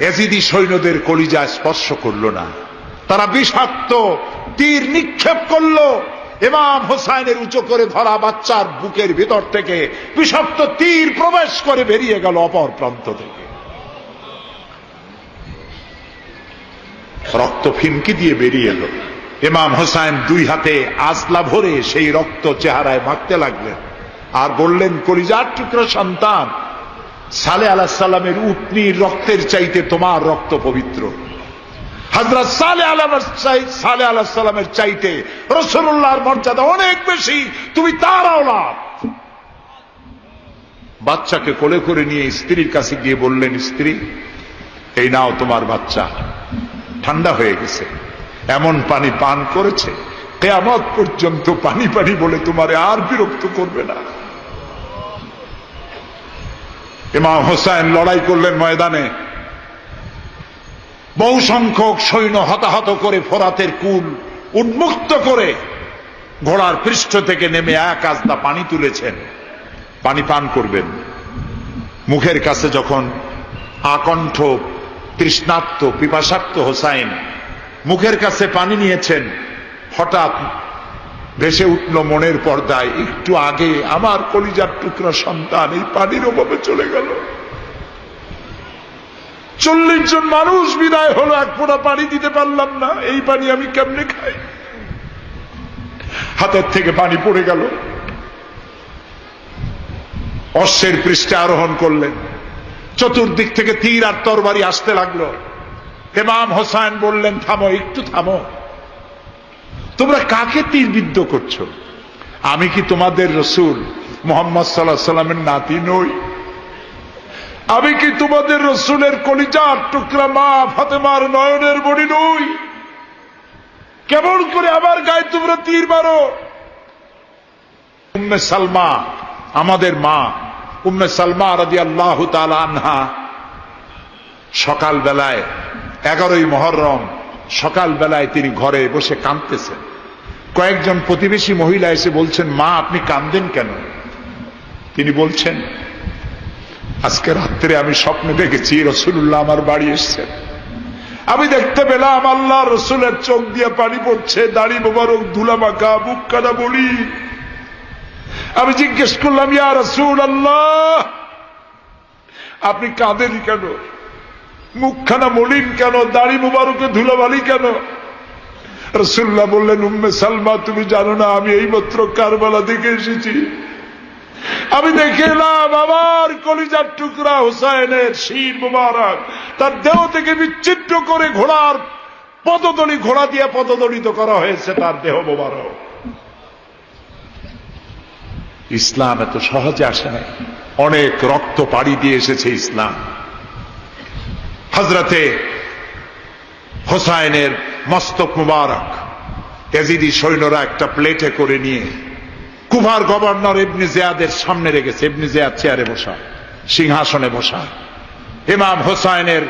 এজিদি সৈন্যদের কলিজা স্পর্শ করল না। তারা বিষাক্ত তীর নিক্ষেপ করলো। ইমাম হোসাইনের উঁচু করে ধরা বাচ্চার বুকের ভিতর থেকে বিষাক্ত তীর প্রবেশ করে বেরিয়ে গেল অপর প্রান্ত থেকে। রক্ত ফিনকি দিয়ে বেরিয়ে এলো। ইমাম হোসাইন দুই হাতে আজলা ভরে সেই রক্ত চেহারায় মাখতে লাগলেন আর বললেন, কলিজার টুকরো সন্তান, সালেহ আলাইহিস সালামের উটনির রক্তের চাইতে তোমার রক্ত পবিত্র। হযরত সালেহ আলাইহিস সালামের চাইতে রাসূলুল্লাহর মর্যাদা অনেক বেশি, তুমি তার আওলাদ। বাচ্চাকে কোলে করে নিয়ে স্ত্রীর কাছে গিয়ে বললেন, স্ত্রী, এই নাও তোমার বাচ্চা, ঠান্ডা হয়ে গেছে, এমন পানি পান করেছে কিয়ামত পর্যন্ত পানি পানি বলে তোমারে আর বিরক্ত করবে না। ইমাম হোসেন লড়াই করলেন ময়দানে, বহু সংখ্যক সৈন্য হতাহত করে ফোরাতের কুল উন্মুক্ত করে ঘোড়ার পৃষ্ঠ থেকে নেমে এক আজদা পানি তুলেছেন, পানি পান করবেন। মুখের কাছে যখন আকণ্ঠ তৃষ্ণার্ত পিপাসার্ত হোসাইন মুখের কাছে পানি নিয়েছেন, হঠাৎ ভেসে উঠল মনের পর্দায়, একটু আগে আমার কলিজার টুকরা সন্তান এই পানির অভাবে চলে গেল। 40 জন মানুষ বিদায় হলো, এক ফোঁটা পানি দিতে পারলাম না, এই পানি আমি কেমনে খাই? হাতের থেকে পানি পড়ে গেল। অশ্বের পৃষ্ঠে আরোহণ করলেন, চতুর্দিক থেকে তীর আর তরবারি আসতে লাগলো। ইমাম হোসেন বললেন, থামো, একটু থামো, তোমরা কাকে তীরবিদ্ধ করছো? আমি কি তোমাদের রসূল মুহাম্মদ সাল্লাল্লাহু আলাইহি সাল্লামের নাতি নই? আমি কি তোমাদের রসূলের কলিজার টুকরা মা ফাতেমার নয়নের মণি নই? কেমন করে আমার গায়ে তোমরা তীর মারো? উম্মে সালমা, আমাদের মা উম্মে সালমা রাদিয়াল্লাহু তাআলা আনহা, সকাল বেলায় 11ই মুহররম সকাল বেলায় তিনি ঘরে বসে কাঁদতেছেন। কয়েকজন প্রতিবেশী মহিলা এসে বলছেন, মা আপনি কাঁদেন কেন? তিনি বলছেন, আজকে রাত্রে আমি স্বপ্নে দেখেছি রাসূলুল্লাহ আমার বাড়ি এসেছেন। আমি দেখতে পেলাম আল্লাহ রসুলের চোখ দিয়ে পানি পড়ছে, দাড়ি মোবারক ধুলা মাখা, বুক কাটা বলি। আমি জিজ্ঞেস করলাম, ইয়া রাসূলুল্লাহ, আপনি কাঁদেন কেন? মুখখানা মলিন কেন? দাড়ি মোবারকে ধুলাবালি কেন? রাসূলুল্লাহ বললেন, উম্মে সালমা, তুমি জানো না আমি এইমাত্র কারবালা থেকে এসেছি। আমি দেখে এলাম আমার কলিজার টুকরা হুসাইনের শির মোবারক তার দেহ থেকে বিচ্ছিন্ন করে ঘোড়ার পদতলি, ঘোড়া দিয়ে পদদলিত করা হয়েছে তার দেহ মোবারক। ইসলাম এত সহজে আসে না, অনেক রক্ত পাড়ি দিয়ে এসেছে ইসলাম। হযরতে হোসাইনের মস্তক মুবারক এজিদি সৈন্যরা একটা প্লেটে করে নিয়ে কুফার গভর্নর ইবনে জিয়াদের সামনে রেখেছে। ইবনে জিয়াদ চেয়ারে বসা, সিংহাসনে বসা, ইমাম হোসাইনের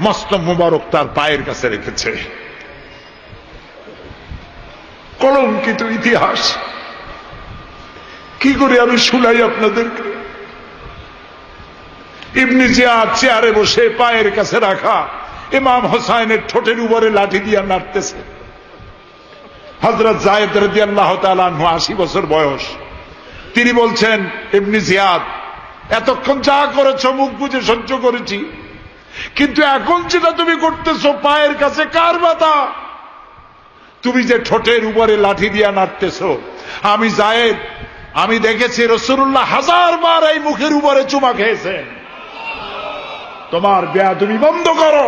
মস্তক মুবারক তার পায়ের কাছে রেখেছে। কলঙ্কিত ইতিহাস, কি করে আমি শুনাই আপনাদেরকে? ইবনে জিয়াদ চেয়ারে বসে পায়ের কাছে রাখা ইমাম হোসাইনের ঠোঁটের উপরে লাঠি দিয়ে নাড়তেছে। হযরত যায়েদ রাদিয়াল্লাহু তাআলা আনহু 80 বছর বয়স, তিনি বলছেন, ইবনে জিয়াদ, এতক্ষণ যা করেছো মুখ বুজে সহ্য করেছি, কিন্তু এখন যেটা তুমি করতেছো পায়ের কাছে কার ব্যথা? তুমি যে ঠোঁটের উপরে লাঠি দিয়ে নাড়তেছো, আমি যায়েদ, আমি দেখেছি রাসূলুল্লাহ 1000 বার এই মুখের উপরে চুমা খেয়েছেন। তোমার বেয়াদবি বন্ধ করো।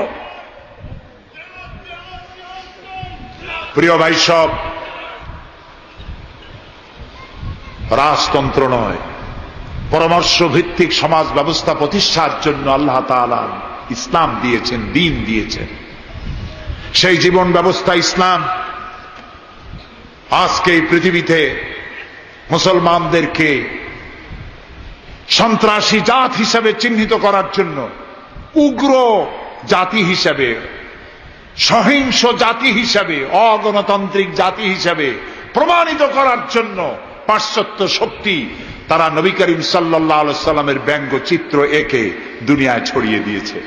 প্রিয় ভাই সব, রাজতন্ত্র নয়, পরামর্শ ভিত্তিক সমাজ ব্যবস্থা প্রতিষ্ঠার জন্য আল্লাহ তাআলা ইসলাম দিয়েছেন, দ্বীন দিয়েছেন। সেই জীবন ব্যবস্থা ইসলাম আজকে এই পৃথিবীতে মুসলমানদেরকে সন্ত্রাসী জাত হিসাবে চিহ্নিত করার জন্য, উগ্র জাতি হিসাবে, সহিংস জাতি হিসাবে, অগণতান্ত্রিক জাতি হিসাবে প্রমাণিত করার জন্য পাশ্চাত্য শক্তি তারা নবী করিম সাল্লাল্লাহু আলাইহি সাল্লামের ব্যঙ্গচিত্র এঁকে দুনিয়ায় ছড়িয়ে দিয়েছে।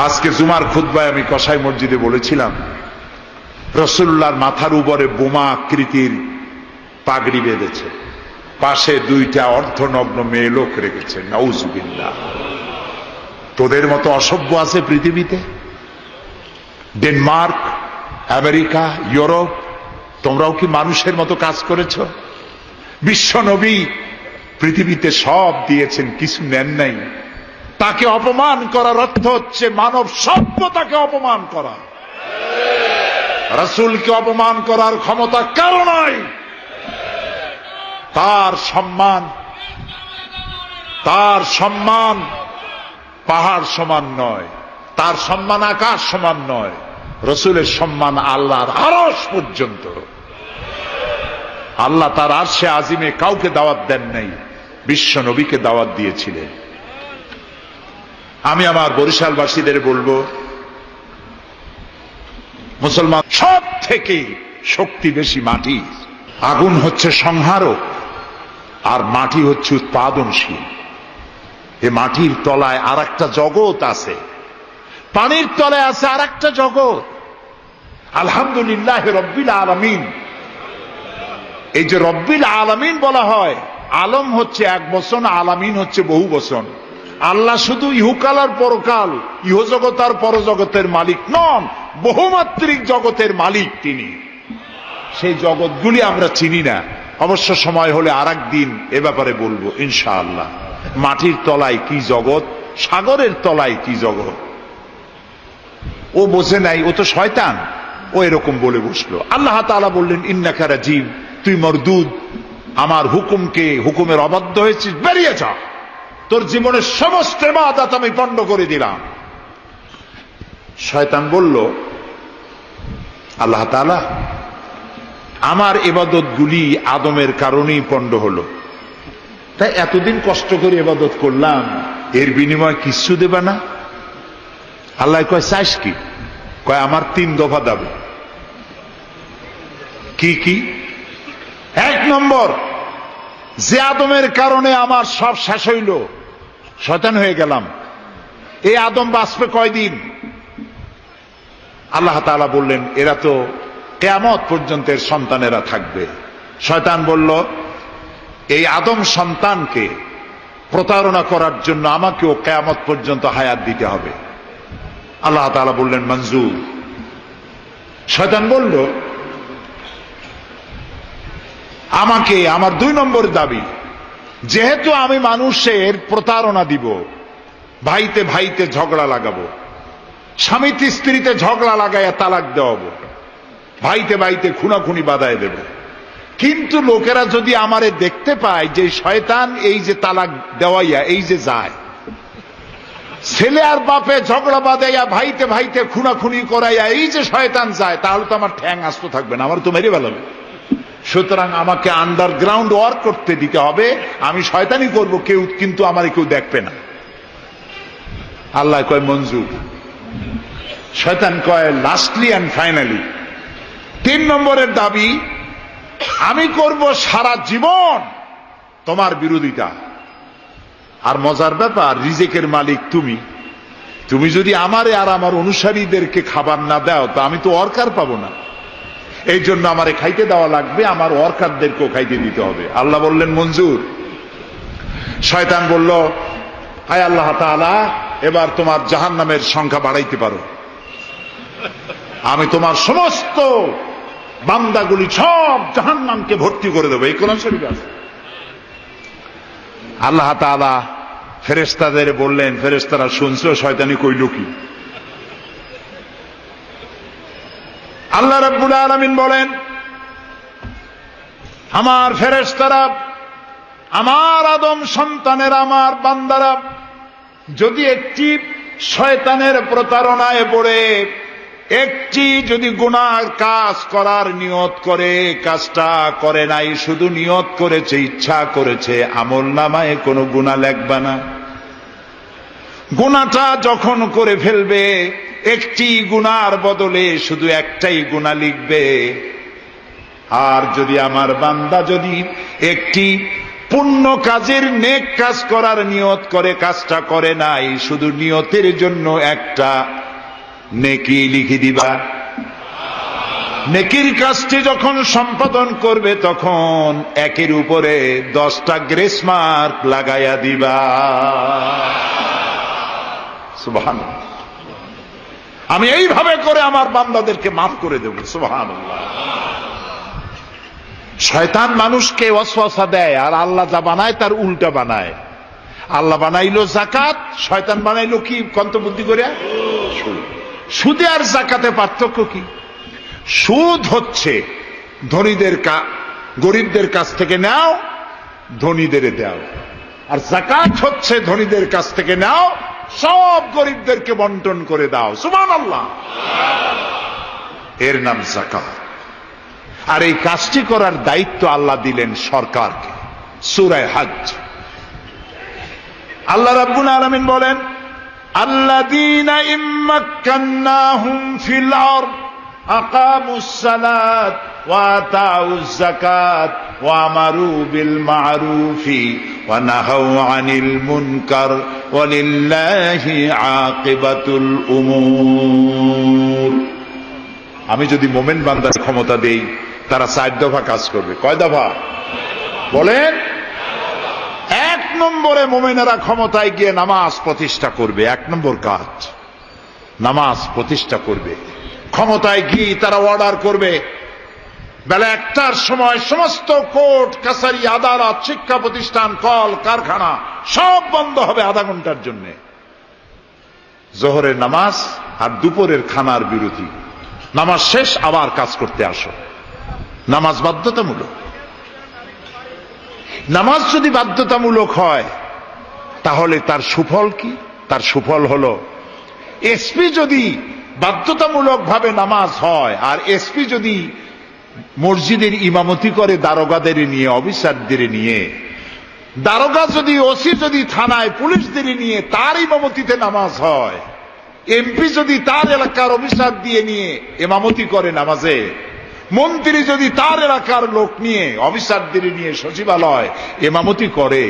আজকে জুমার খুতবায় আমি কসাই মসজিদে বলেছিলাম, রাসূলুল্লাহর মাথার উপরে বোমা আকৃতির পাগড়ি বেঁধেছে, পাশে দুইটা অর্ধনগ্ন মেয়ে লোক রেখেছে। নাউজুবিল্লাহ। তোদের মতো অসভ্য আছে পৃথিবীতে? ডেনমার্ক, আমেরিকা, ইউরোপ, তোমরাও কি মানুষের মতো কাজ করেছ? বিশ্ব নবী পৃথিবীতে সব দিয়েছেন, কিছু নেন নাই। তাকে অপমান করার অর্থ হচ্ছে মানব সভ্যতাকে অপমান করা। রাসূলকে অপমান করার ক্ষমতা কারো নাই। তার সম্মান পাহাড় সমান নয়, তার সম্মান আকাশ সমান নয়। রাসূলের সম্মান আল্লাহর আরশ পর্যন্ত। আল্লাহ তার আরশে আজিমে কাউকে দাওয়াত দেন নাই, বিশ্ব নবীকে দাওয়াত দিয়েছিলেন। আমি আমার বরিশালবাসীদের বলবো, মুসলমান সব থেকে শক্তি বেশি মাটি। আগুন হচ্ছে সংহারক, আর মাটি হচ্ছে উৎপাদনশীল। এ মাটির তলায় আর একটা জগৎ আছে, পানির তলায় আছে আর একটা জগৎ। আলহামদুলিল্লাহ রব্বিল আলামিন। এই যে রব্বিল আলামিন বলা হয়, আলম হচ্ছে এক বচন, আলামিন হচ্ছে বহু বচন। আল্লাহ শুধু ইহুকাল আর পরকাল, ইহজগৎ আর পরজগতের মালিক নন, বহুমাত্রিক জগতের মালিক তিনি। সেই জগৎগুলি আমরা চিনি না। অবশ্য সময় হলে আরেকদিন এ ব্যাপারে বলবো ইনশাআল্লাহ। মাটির তলায় কি জগৎ, সাগরের তলায় কি জগৎ, ও বোঝে নাই, ও তো শয়তান, ও এরকম বলে বসলো। আল্লাহ তাআলা বললেন, ইন্নাকা রাজিম, তুই মরদুদ, আমার হুকুমের অবাধ্য হয়েছিস, বেরিয়ে যা, তোর জীবনের সমস্ত ইবাদত আমি পণ্ড করে দিলাম। শয়তান বলল, আল্লাহ তাআলা, আমার ইবাদত গুলি আদমের কারণেই পণ্ড হলো, তাই এতদিন কষ্ট করে ইবাদত করলাম, এর বিনিময়ে কিচ্ছু দেবা না? আল্লাহ কয়, চাইস কি? কয়, আমার 3 দফা দাবি। কি কি? 1 নম্বর, যে আদমের কারণে আমার সব শেষ হইল, শয়তান হয়ে গেলাম, এই আদম বাঁচবে কয়দিন? আল্লাহ তাআলা বললেন, এরা তো কিয়ামত পর্যন্ত এর সন্তানেরা থাকবে। শয়তান বলল, এই আদম সন্তানকে প্রতারণা করার জন্য আমাকেও কিয়ামত পর্যন্ত হায়াত দিতে হবে। আল্লাহ তাআলা বললেন, মঞ্জুর। শয়তান বলল, আমাকে আমার 2 নম্বর দাবি, যেহেতু আমি মানুষের প্রতারণা দিব, ভাইতে ভাইতে ঝগড়া লাগাবো, স্বামীতে স্ত্রীতে ঝগড়া লাগাইয়া তালাক দেওয়াবো, ভাইতে ভাইতে খুনাখুনি বাধায় দেব, কিন্তু লোকেরা যদি আমারে দেখতে পায় যে শয়তান এই যে তালাক দেওয়াইয়া এই যে যায়, ছেলে আর বাপে ঝগড়া বাঁধাইয়া ভাইতে ভাইতে খুনাখুনি করাইয়া এই যে শয়তান যায়, তাহলে তো আমার ঠ্যাং আস্ত থাকবে না, আমার তো মেরে ফেলাবে। সুতরাং আমাকে আন্ডারগ্রাউন্ড ওয়ার্ক করতে দিতে হবে, আমি শয়তানি করব, কেউ কিন্তু আমার কেউ দেখবে না। আল্লাহ কয়, মঞ্জুর। শয়তান কয়, লাস্টলি অ্যান্ড ফাইনালি 3 নম্বরের দাবি, আমি করব সারা জীবন তোমার বিরোধিতা। আর মজার ব্যাপার, রিজেকের মালিক তুমি, তুমি যদি আমারে আর আমার অনুসারীদেরকে খাবার না দাও, তো আমি তো ওয়ার্কার পাবো না, এই জন্য আমারে খাইতে দেওয়া লাগবে, আমার ওয়ার্কারদেরকেও খাইতে দিতে হবে। আল্লাহ বললেন, মঞ্জুর। শয়তান বলল, হায় আল্লাহ তাআলা, এবার তোমার জাহান্নামের সংখ্যা বাড়াইতে পারো, আমি তোমার সমস্ত বান্দাগুলি সব জাহান্নামকে ভর্তি করে দেবো। এই কোরআন শরীফে আছে। আল্লাহ তাআলা ফেরেশতাদের বললেন, ফেরেশতারা শুনছো শয়তানি কইল কি? আল্লাহ রাব্বুল আলামিন বলেন, আমার ফেরেশতারা, আমার আদম সন্তানের, আমার বান্দারা যদি একটি শয়তানের প্রতারণায় পড়ে একটি যদি গুনার কাজ করার নিয়ত করে, কাজটা করে নাই, শুধু নিয়ত করেছে, ইচ্ছা করেছে, আমলনামায় কোনো গুনাহ লেখবা না। গুনাহটা যখন করে ফেলবে, একটি গুনার বদলে শুধু একটাই গুনাহ লিখবে। আর যদি আমার বান্দা যদি একটি পুণ্য কাজের নেক কাজ করার নিয়ত করে কাজটা করে নাই, শুধু নিয়তের জন্য একটা নেকি লিখে দিবা। নেকির কাজটি যখন সম্পাদন করবে তখন একের উপরে 10টা গ্রেস মার্ক লাগাইয়া দিবা। সুবহানাল্লাহ। আমি এইভাবে করে আমার বান্দাদেরকে মাফ করে দেব। সুবহানাল্লাহ। শয়তান মানুষকে ওয়াসওয়াসা দেয়, আর আল্লাহ যা বানায় তার উল্টা বানায়। আল্লাহ বানাইলো জাকাত, শয়তান বানাইলো কি কন্তবুদ্ধি করে? সুদে আর জাকাতে পার্থক্য কি? সুদ হচ্ছে ধনীদের গরিবদের কাছ থেকে নাও, ধনীদের দাও, আর জাকাত হচ্ছে ধনীদের কাছ থেকে নাও, সব গরিবদেরকে বন্টন করে দাও। সুবহানাল্লাহ। এর নাম জাকাত। আর এই কাজটি করার দায়িত্ব আল্লাহ দিলেন সরকারকে। সূরা হজ আল্লাহ রাব্বুল আলামিন বলেন, আল্লাযীনা ইম্মাক্কান্নাহুম ফিল আরদ আকামুস সালাত ওয়া আতাউজ যাকাত ওয়া আমারু বিল মা'রুফি ওয়া নাহাউ আনিল মুনকার ওয়ালিল্লাহি আকিবাতুল উমুর। আমি যদি মোমেন বান্দার ক্ষমতা দেই, তারা 4 দফা কাজ করবে। কয় দফা বলেন? 1 নম্বরে মোমেনেরা ক্ষমতায় গিয়ে নামাজ প্রতিষ্ঠা করবে। 1 নম্বর কাজ নামাজ প্রতিষ্ঠা করবে। ক্ষমতায় গিয়ে তারা অর্ডার করবে, বেলা 1টার সময় সমস্ত কোর্ট কাছারি আদালত শিক্ষা প্রতিষ্ঠান কল কারখানা সব বন্ধ হবে আধা ঘন্টার জন্য। জোহরের নামাজ আর দুপুরের খানার বিরতি। নামাজ শেষ, আবার কাজ করতে আসো। নামাজ বাধ্যতামূলক। নামাজ যদি বাধ্যতামূলক হয় তাহলে তার সুফল কি? তার সুফল হলো, এসপি যদি বাধ্যতামূলক ভাবে নামাজ হয়, আর এসপি যদি মসজিদের ইমামতি করে দারোগাদের নিয়ে, অফিসারদের নিয়ে, দারোগা যদি ওসি যদি থানায় পুলিশদের নিয়ে তার ইমামতিতে নামাজ হয়, এমপি যদি তার এলাকার অফিসার দিয়ে নিয়ে ইমামতি করে নামাজে, মন্ত্রী যদি তার এলাকার লোক নিয়ে অফিসারদের নিয়ে সচিবালয় ইমামতি করে,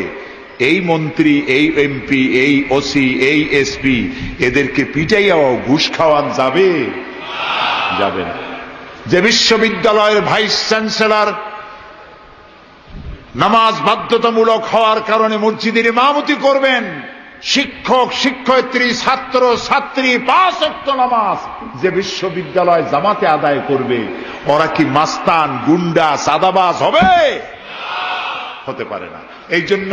এই মন্ত্রী, এই এমপি, এই ওসি, এই এসপি এদেরকে পিটাইয়াও ঘুষ খাওয়ান যাবে? যাবে না। যে বিশ্ববিদ্যালয়ের ভাইস চ্যান্সেলর নামাজ বাধ্যতামূলক হওয়ার কারণে মসজিদের ইমামতি করবেন, শিক্ষক শিক্ষয়িত্রী ছাত্র ছাত্রী 5 ওয়াক্ত নামাজ যে বিশ্ববিদ্যালয় জামাতে আদায় করবে, ওরা কি মাস্তান, গুন্ডা, সাদাবাজ হবে? হতে পারে না। এই জন্য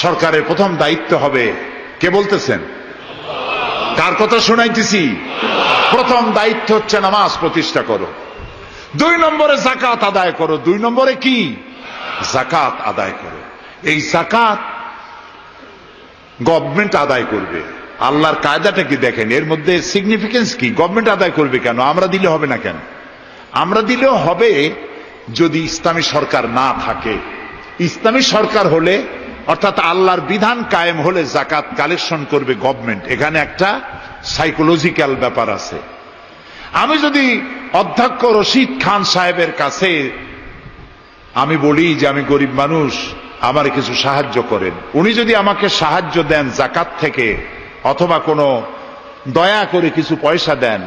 সরকারের প্রথম দায়িত্ব হবে, কে বলতেছেন? কার কথা শোনাইতেছি? প্রথম দায়িত্ব হচ্ছে নামাজ প্রতিষ্ঠা করো। 2 নম্বরে যাকাত আদায় করো। 2 নম্বরে কি? যাকাত আদায় করো। এই যাকাত গভর্নমেন্ট আদায় করবে। আল্লাহর কায়দাটা কি দেখেন, এর মধ্যে সিগনিফিকেন্স কি? গভর্নমেন্ট আদায় করবে কেন? আমরা দিলে হবে না কেন? আমরা দিলেও হবে যদি ইসলামী সরকার না থাকে। ইসলামী সরকার হলে, অর্থাৎ আল্লাহর বিধান কায়েম হলে যাকাত কালেকশন করবে গভর্নমেন্ট। এখানে একটা সাইকোলজিক্যাল ব্যাপার আছে। আমি যদি অধ্যক্ষ রশিদ খান সাহেবের কাছে আমি বলি যে আমি গরিব মানুষ, আমার কিছু সাহায্য করেন, উনি যদি আমাকে সাহায্য দেন যাকাত থেকে, অথবা কোনো দয়া করে কিছু পয়সা দেন,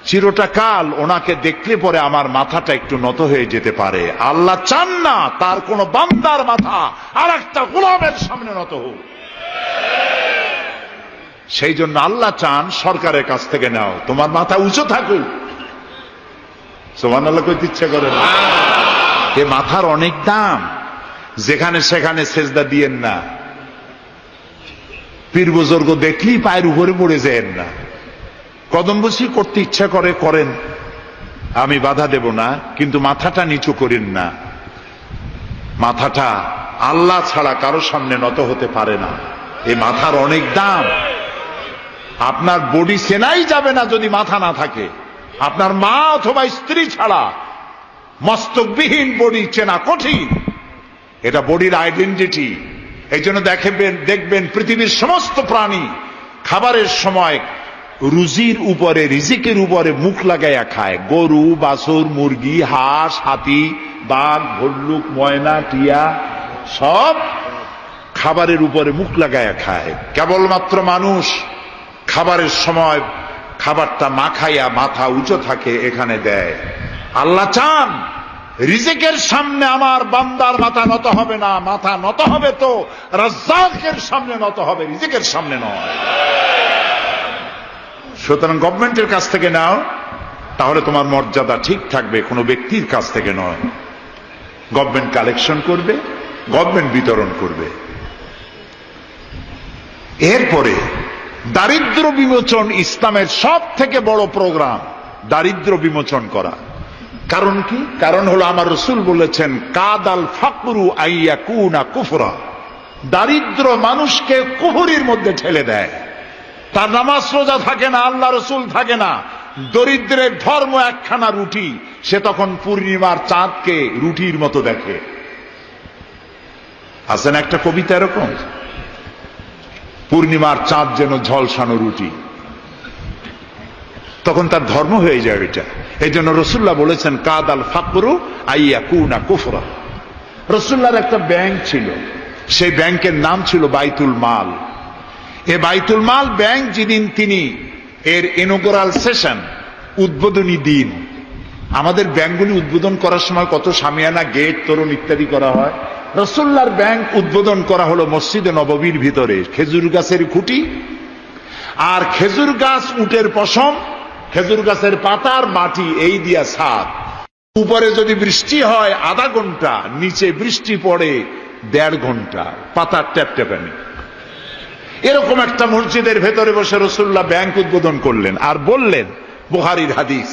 চিরটা কাল ওনাকে দেখলে পরে আমার মাথাটা একটু নত হয়ে যেতে পারে। আল্লাহ চান না তার কোন বান্দার মাথা আর একটা গোলামের সামনে নত হোক। সেই জন্য আল্লাহ চান সরকারের কাছ থেকে নাও, তোমার মাথা উঁচু থাকুক। সুবহানাল্লাহ কইতে ইচ্ছা করে না? এ মাথার অনেক দাম। যেখানে সেখানে সেজদা দিয়েন না। পীর বুজুর্গ দেখলেই পায়ের উপরে পড়ে যায়েন না। কদম বসি করতে ইচ্ছা করে করেন, আমি বাধা দেব না, কিন্তু মাথাটা নিচু করেন না। মাথাটা আল্লাহ ছাড়া কারো সামনে নত হতে পারে না। এই মাথার অনেক দাম। আপনার বডি চেনাই যাবে না যদি মাথা না থাকে। আপনার মা অথবা স্ত্রী ছাড়া মস্তকবিহীন বডি চেনা কঠিন। এটা বডির আইডেন্টিটি। এই জন্য দেখবেন পৃথিবীর সমস্ত প্রাণী খাবারের সময় রুজির উপরে, রিজিকের উপরে মুখ লাগাইয়া খায়। গরু, বাছুর, মুরগি, হাঁস, হাতি, বাঘ, ভল্লুক, ময়না, টিয়া সব খাবারের উপরে মুখ লাগাইয়া খায়। কেবলমাত্র মানুষ খাবারের সময় খাবারটা মাখাইয়া মাথা উঁচু থাকে এখানে দেয়। আল্লাহ চান রিজিকের সামনে আমার বান্দার মাথা নত হবে না, মাথা নত হবে তো রাজ্জাকের সামনে নত হবে, রিজিকের সামনে নয়। সুতরাং গভর্নমেন্টের কাছ থেকে নাও, তাহলে তোমার মর্যাদা ঠিক থাকবে, কোনো ব্যক্তির কাছ থেকে নয়। গভর্নমেন্ট কালেকশন করবে, গভর্নমেন্ট বিতরণ করবে। এরপরে দারিদ্র বিমোচন ইসলামের সব থেকে বড় প্রোগ্রাম, দারিদ্র বিমোচন করা। কারণ কি? কারণ হলো আমার রাসূল বলেছেন, কাদাল ফাকরু আইয়াকুনা কুফরা। দারিদ্র মানুষকে কুফরির মধ্যে ঠেলে দেয়। তার নামাজ রোজা থাকে না, আল্লাহ রসুল থাকে না। দরিদ্রের ধর্ম একখানা রুটি, সে তখন পূর্ণিমার চাঁদকে রুটির মতো দেখে। আছেন একটা কবিতা এরকম, পূর্ণিমার চাঁদ যেন ঝলসানো রুটি, তখন তার ধর্ম হয়ে যায় এটা। এই জন্য রসুল্লাহ বলেছেন, কাদাল ফাকরু আইয়াকুনা কুফরা। রসুল্লাহর একটা ব্যাংক ছিল, সেই ব্যাংকের নাম ছিল বাইতুল মাল। এ বাইতুল মাল ব্যাংক যেদিন তিনি এর ইনগুরাল সেশন, উদ্বোধনী দিন, আমাদের ব্যাংকগুলি উদ্বোধন করার সময় কত শামিয়ানা, গেট, তোরণ ইত্যাদি করা হয়। রাসূলুল্লাহর ব্যাংক উদ্বোধন করা হলো মসজিদে নববীর ভিতরে, খেজুর গাছের খুঁটি আর খেজুর গাছ, উটের পশম, খেজুর গাছের পাতার মাটি, এই দিয়া ছাদ। উপরে যদি বৃষ্টি হয় আধা ঘন্টা, নিচে বৃষ্টি পড়ে 1.5 ঘন্টা, পাতার ট্যাপট্যাপানি। এরকম একটা মসজিদের ভেতরে বসে রাসূলুল্লাহ ব্যাংক উদ্বোধন করলেন আর বললেন, বুখারীর হাদিস,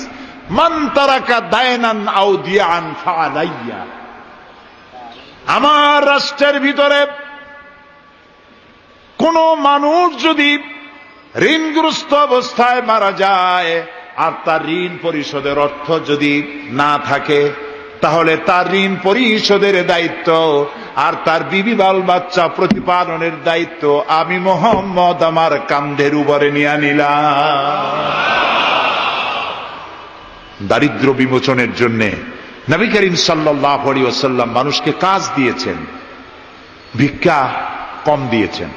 মান তারাকা দায়নান আও দিয়ান ফাআলাইয়া। আমার রাষ্ট্রের ভিতরে কোন মানুষ যদি ঋণগ্রস্ত অবস্থায় মারা যায় আর তার ঋণ পরিশোধের অর্থ যদি না থাকে, তাহলে তার ঋণ পরিশোধের দায়িত্ব আর তার বিবি বাল বাচ্চা প্রতিপালনের দায়িত্ব আমি মুহাম্মদ আমার কাঁধের উপরে নিয়ে নিলাম। দারিদ্র বিমোচনের জন্য নবী করিম সাল্লাল্লাহু আলাইহি ওয়াসাল্লাম মানুষকে কাজ দিয়েছেন, ভিক্ষা কম দিয়েছেন।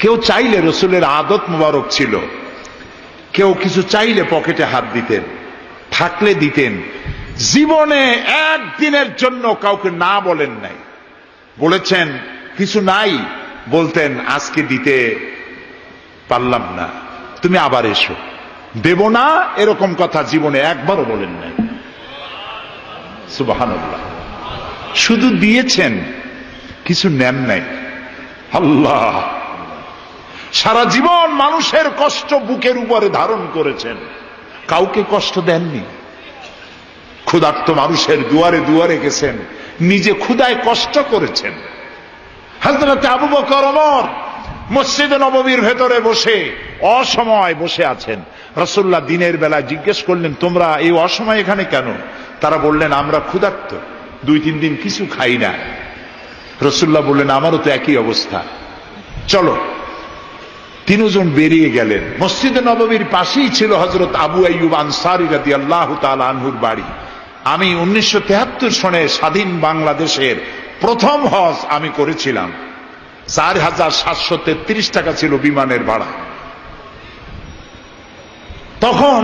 কেউ চাইলে, রসুলের আদত মোবারক ছিল, কেউ কিছু চাইলে পকেটে হাত দিতেন, থাকলে দিতেন। জীবনে একদিনের জন্য কাউকে না বলেন নাই। বলেছেন কিছু নাই, বলতেন আজকে দিতে পারলাম না, তুমি আবার এসো, দেব না, এরকম কথা জীবনে একবারও বলেন নাই। সুবহানাল্লাহ। শুধু দিয়েছেন, কিছু নেন নাই। আল্লাহ, সারা জীবন মানুষের কষ্ট বুকের উপরে ধারণ করেছেন, কাউকে কষ্ট দেননি। ক্ষুধার্ত মানুষের দুয়ারে দুয়ারে গেছেন, নিজে ক্ষুধায় কষ্ট করেছেন। হযরত আবু বকর ওমর মসজিদে নববীর ভেতরে বসে অসময় বসে আছেন। রাসূলুল্লাহ দিনের বেলায় জিজ্ঞেস করলেন, তোমরা এই অসময় এখানে কেন? তারা বললেন, আমরা ক্ষুধার্ত, 2-3 দিন কিছু খাই না। রাসূলুল্লাহ বললেন, আমারও তো একই অবস্থা, চলো। 3 জন বেরিয়ে গেলেন। মসজিদে নববীর পাশেই ছিল হযরত আবু আইয়ুব আনসারী রাদিয়াল্লাহু তাআলা আনহুর বাড়ি। আমি 1973 সনে স্বাধীন বাংলাদেশের প্রথম হজ আমি করেছিলাম। 4733 টাকা ছিল বিমানের ভাড়া। তখন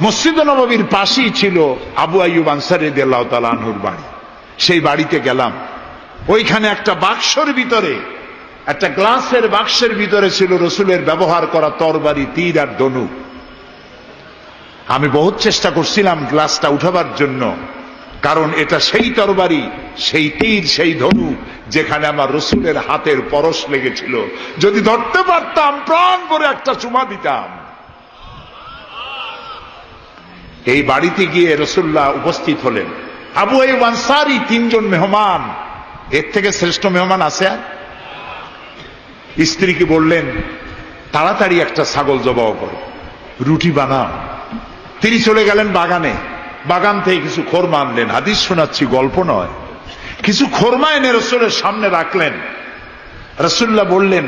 মসজিদে নববীর পাশেই ছিল আবু আইয়ুব আনসারী রাদিয়াল্লাহু তাআলা আনহুর বাড়ি। সেই বাড়িতে গেলাম, ওইখানে একটা বাক্সের ভিতরে, একটা গ্লাসের বাক্সের ভিতরে ছিল রসুলের ব্যবহার করা তরবারি, তীর আর ধনুক। আমি বহুত চেষ্টা করছিলাম গ্লাসটা উঠাবার জন্য, কারণ এটা সেই তরবারি, সেই তীর, সেই ধনুক যেখানে আমার রসুলের হাতের পরশ লেগেছিল। যদি ধরতে পারতাম প্রাণ ভরে একটা চুমা দিতাম। এই বাড়িতে গিয়ে রাসূলুল্লাহ উপস্থিত হলেন। আবু আইয়ুব আনসারী 3 জন মেহমান, এর থেকে শ্রেষ্ঠ মেহমান আছে? স্ত্রীকে বললেন, তাড়াতাড়ি একটা ছাগল জবাহ করো, রুটি বানাও। তিনি চলে গেলেন বাগানে, বাগান থেকে কিছু খোরমা আনলেন। হাদিস শোনাচ্ছি, গল্প নয়। কিছু খোরমা এনে রসুলের সামনে রাখলেন। রাসূলুল্লাহ বললেন,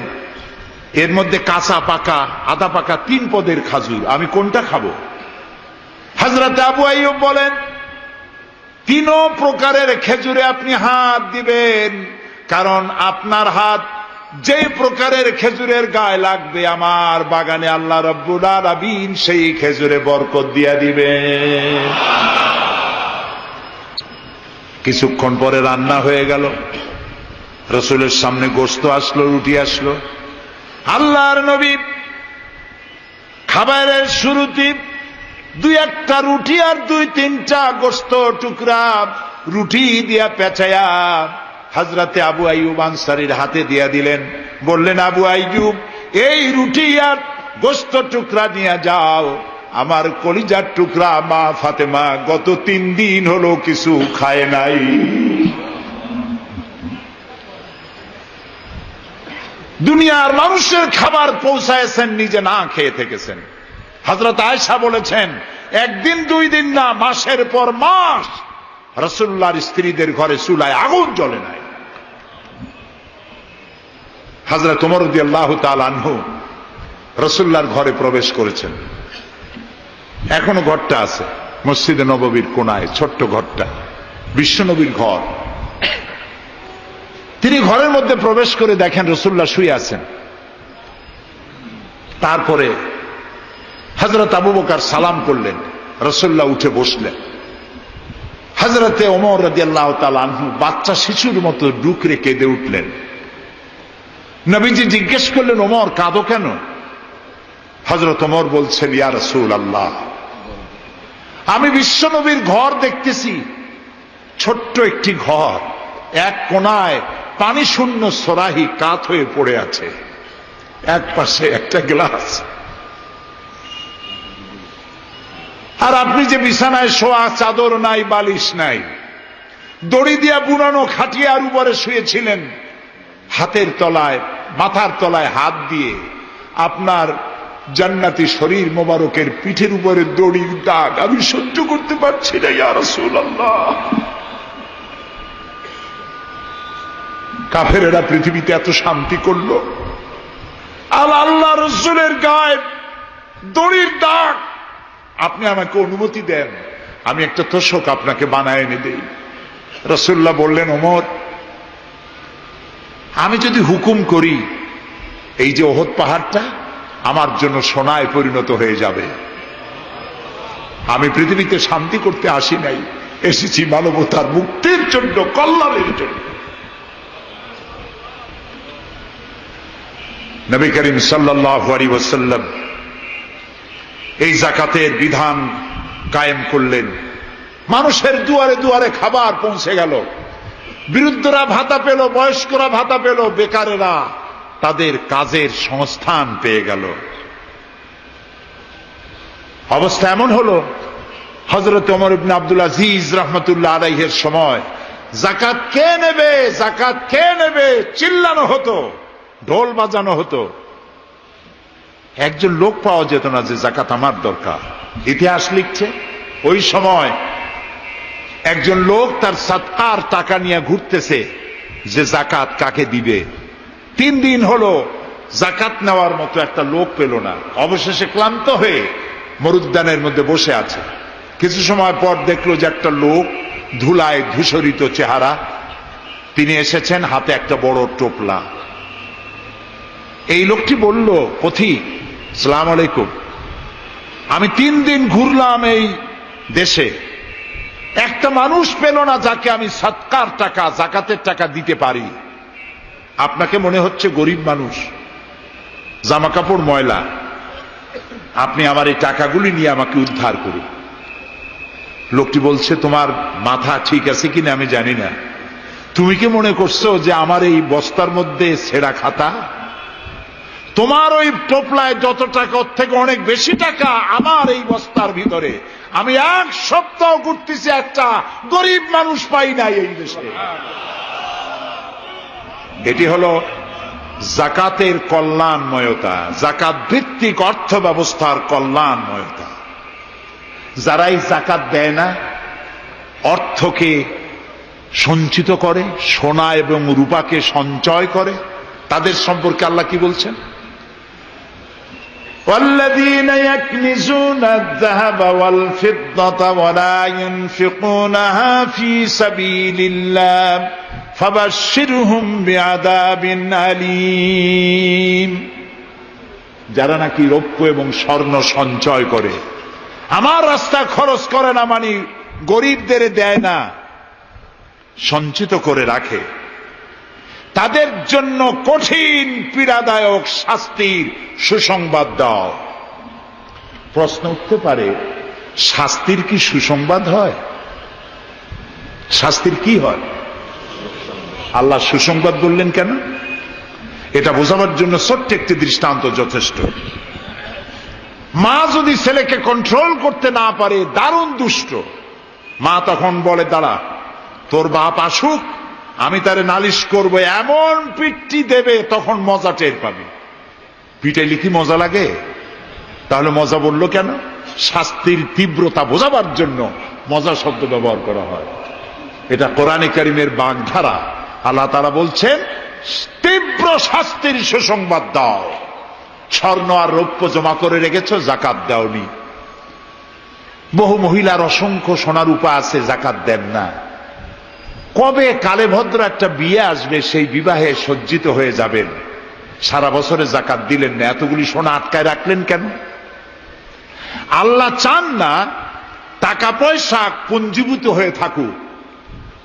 এর মধ্যে কাঁচা পাকা আধা পাকা 3 পদের খাজুর, আমি কোনটা খাবো? হযরত আবু আইয়ুব বলেন, 3 প্রকারের খেজুরে আপনি হাত দিবেন, কারণ আপনার হাত যে প্রকারের খেজুরের গায়ে লাগবে আমার বাগানে আল্লাহ রাব্বুল আলামিন সেই খেজুরে বরকত দিয়া দিবেন। কিছুক্ষণ পরে রান্না হয়ে গেল, রাসূলের সামনে গোশত আসলো, রুটি আসলো। আল্লাহর নবী খাবারের শুরুতে 2-1টা রুটি আর 2-3টা গোশত টুকরা রুটি দিয়া পেঁচায়া হযরতে আবু আইয়ুব আনসারীর হাতে দিয়া দিলেন। বললেন, আবু আইয়ুব, এই রুটি আর গোশত টুকরা নিয়ে যাও, আমার কলিজার টুকরা মা ফাতেমা গত 3 দিন হলো কিছু খায় নাই। দুনিয়ার মানুষের খাবার পৌঁছায়ছেন, নিজে না খেয়ে থেকেছেন। হযরত আয়েশা বলেছেন, 1 দিন 2 দিন না, মাসের পর মাস রাসূলুল্লাহর স্ত্রীদের ঘরে চুলায় আগুন জ্বলে নাই। হযরত ওমর রাদিয়াল্লাহু তাআলা আনহু রাসূলুল্লাহর ঘরে প্রবেশ করেছেন। এখনো ঘরটা আছে, মসজিদে নববীর কোনায় ছোট্ট ঘরটা, বিশ্বনবীর ঘর। তিনি ঘরের মধ্যে প্রবেশ করে দেখেন রাসূলুল্লাহ শুয়ে আছেন। তারপরে হযরত আবু বকর সালাম করলেন, রাসূলুল্লাহ উঠে বসলেন। হযরতে ওমর রাদিয়াল্লাহু তাআলা আনহু বাচ্চা শিশুর মতো ডুকরে কেঁদে উঠলেন। নবীজি জিজ্ঞেস করলেন, ওমর কাঁদো কেন? হযরত ওমর বলছেন, ইয়া রাসূলুল্লাহ, আমি বিশ্বনবীর ঘর দেখতেছি, ছোট্ট একটি ঘর, এক কোনায় পানি শূন্য সরাহি কাত হয়ে পড়ে আছে, এক পাশে একটা গ্লাস, আর আপনি যে বিছানায় শোয়া, চাদর নাই, বালিশ নাই, দড়ি দিয়া বুনানো খাটিয়ার উপরে শুয়েছিলেন, হাতের তলায় মাথার তলায় হাত দিয়ে আপনার জান্নাতি শরীর মোবারকের পিঠের উপরে দড়ির দাগ আমি সহ্য করতে পারছি না ইয়া রাসূলুল্লাহ। কাফেরেরা পৃথিবীতে এত শান্তি করলো, আর আল্লাহ রাসূলের গায়ে দড়ির দাগ, আপনি আমাকে অনুমতি দেন, আমি একটা তোশক আপনাকে বানায় এনে দেই। রাসূলুল্লাহ বললেন, ওমর, আমি যদি হুকুম করি, এই যে ওহদ পাহাড়টা আমার জন্য সোনায় পরিণত হয়ে যাবে। আমি পৃথিবীতে শান্তি করতে আসি নাই, এসেছি মানবতার মুক্তির জন্য, কল্যাণের জন্য। নবী করিম সাল্লাল্লাহু আলাইহি ওয়াসাল্লাম এই যাকাতের বিধান কায়েম করলেন। মানুষের দুয়ারে দুয়ারে খাবার পৌঁছে গেল, বৃদ্ধরা ভাতা পেল, বয়স্করা ভাতা পেল, বেকারেরা তাদের কাজের সংস্থান পেয়ে গেল। অবস্থা এমন হলো, হযরত ওমর ইবনে আব্দুল আজিজ রাহমাতুল্লাহ আলাইহির সময় যাকাত কে নেবে, যাকাত কে নেবে চিল্লানো হতো, ঢোল বাজানো হতো। একজন লোক পাওয়া যেত না যে যাকাত আমার দরকার। ইতিহাস লিখছে, ওই সময় একজন লোক তার সাদকার টাকা নিয়ে ঘুরতেছে যে যাকাত কাকে দিবে। 3 দিন হলো যাকাত নেওয়ার মতো একটা লোক পেল না। অবশেষে ক্লান্ত হয়ে মরুদ্যানের মধ্যে বসে আছে। কিছু সময় পর দেখলো যে একটা লোক, ধুলায় ধূসরিত চেহারা, তিনি এসেছেন, হাতে একটা বড় টোপলা। এই লোকটি বলল, পথিক, আসসালামু আলাইকুম, আমি 3 দিন ঘুরলাম এই দেশে, একটা মানুষ পেল না যাকে আমি সদকার টাকা, যাকাতের টাকা দিতে পারি। আপনাকে মনে হচ্ছে গরিব মানুষ, জামা কাপড় ময়লা, আপনি আমার এই টাকাগুলি নিয়ে আমাকে উদ্ধার করুন। লোকটি বলছে, তোমার মাথা ঠিক আছে কিনা আমি জানি না, তুমি কি মনে করছো যে আমার এই বস্তার মধ্যে ছেঁড়া খাতা? তোমার ওই টোপলায় যত টাকা, ওর থেকে অনেক বেশি টাকা আমার এই বস্তার ভিতরে। আমি 1 সপ্তাহ ঘুরতেছি, একটা গরিব মানুষ পাই নাই এই দেশে। এটি হলো যাকাতের কল্যাণময়তা, যাকাত ভিত্তিক অর্থ ব্যবস্থার কল্যাণময়তা। যারাই যাকাত দেয় না, অর্থকে সঞ্চিত করে, সোনা এবং রূপাকে সঞ্চয় করে, তাদের সম্পর্কে আল্লাহ কি বলছেন? والذين يكنزون الذهب والفضة ولا ينفقونها في سبيل الله فبشرهم بعذاب أليم। যারা নাকি রৌপ্য এবং স্বর্ণ সঞ্চয় করে, আমার রাস্তায় খরচ করে না, মানে গরিবদের দেয় না, সঞ্চিত করে রাখে, তাদের জন্য কঠিন পীড়াদায়ক শাস্তির সুসংবাদ দাও। প্রশ্ন উঠতে পারে, শাস্তির কি সুসংবাদ হয়? শাস্তির কি হয়? আল্লাহ সুসংবাদ বললেন কেন? এটা বোঝাবার জন্য ছোট্ট একটি দৃষ্টান্ত যথেষ্ট। মা যদি ছেলেকে কন্ট্রোল করতে না পারে, দারুণ দুষ্ট, মা তখন বলে, দাঁড়া, তোর বাপ আসুক, আমি তারে নালিশ করব, এমন পিটটি দেবে, তখন মজা টের পাবে। পিটাইলে কি মজা লাগে? তাহলে মজা বললো কেন? শাস্তির তীব্রতা বোঝাবার জন্য মজা শব্দ ব্যবহার করা হয়। এটা কোরআনে কারিমের বাগধারা। আল্লাহ তাআলা বলছেন, তীব্র শাস্তির সুসংবাদ দাও। স্বর্ণ আর রৌপ্য জমা করে রেখেছো, জাকাত দাওনি। বহু মহিলার অসংখ্য সোনার রূপা আছে, জাকাত দেন না। কবে কালে ভদ্র একটা বিয়ে আসবে, সেই বিবাহে সজ্জিত হয়ে যাবেন, সারা বছরে জাকাত দিলেন না, এতগুলি সোনা আটকায় রাখলেন কেন? আল্লাহ চান না টাকা পয়সা পুঞ্জীভূত হয়ে থাকুক।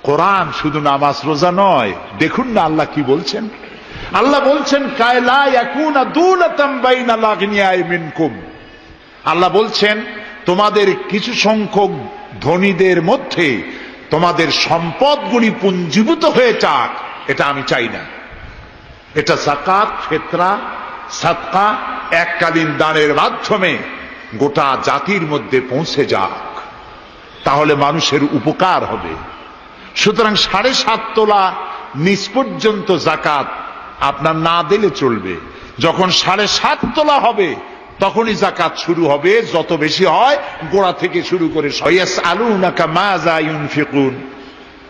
কোরআন শুধু নামাজ রোজা নয়, দেখুন না আল্লাহ কি বলছেন। আল্লাহ বলছেন, কায়লা ইয়াকুনা দুলাতাম বাইনাল আগনিয়াই মিনকুম। আল্লাহ বলছেন, তোমাদের কিছু সংখ্যক ধনীদের মধ্যে তোমাদের সম্পদগুলি পুঞ্জীভূত হয়ে যাক, এটা আমি চাই না। এটা যাকাত, ফিতরা, সাদকা, এককালীন দানের মাধ্যমে গোটা জাতির মধ্যে পৌঁছে যাক, তাহলে মানুষের উপকার হবে। সুতরাং 7.5 তোলা নিচ পর্যন্ত জাকাত আপনার না দিলে চলবে। যখন 7.5 তোলা হবে, তখনই জাকাত শুরু হবে। যত বেশি হয়, গোড়া থেকে শুরু করে। ইয়াসআলুনাকা মাযা ইউনফিকুন।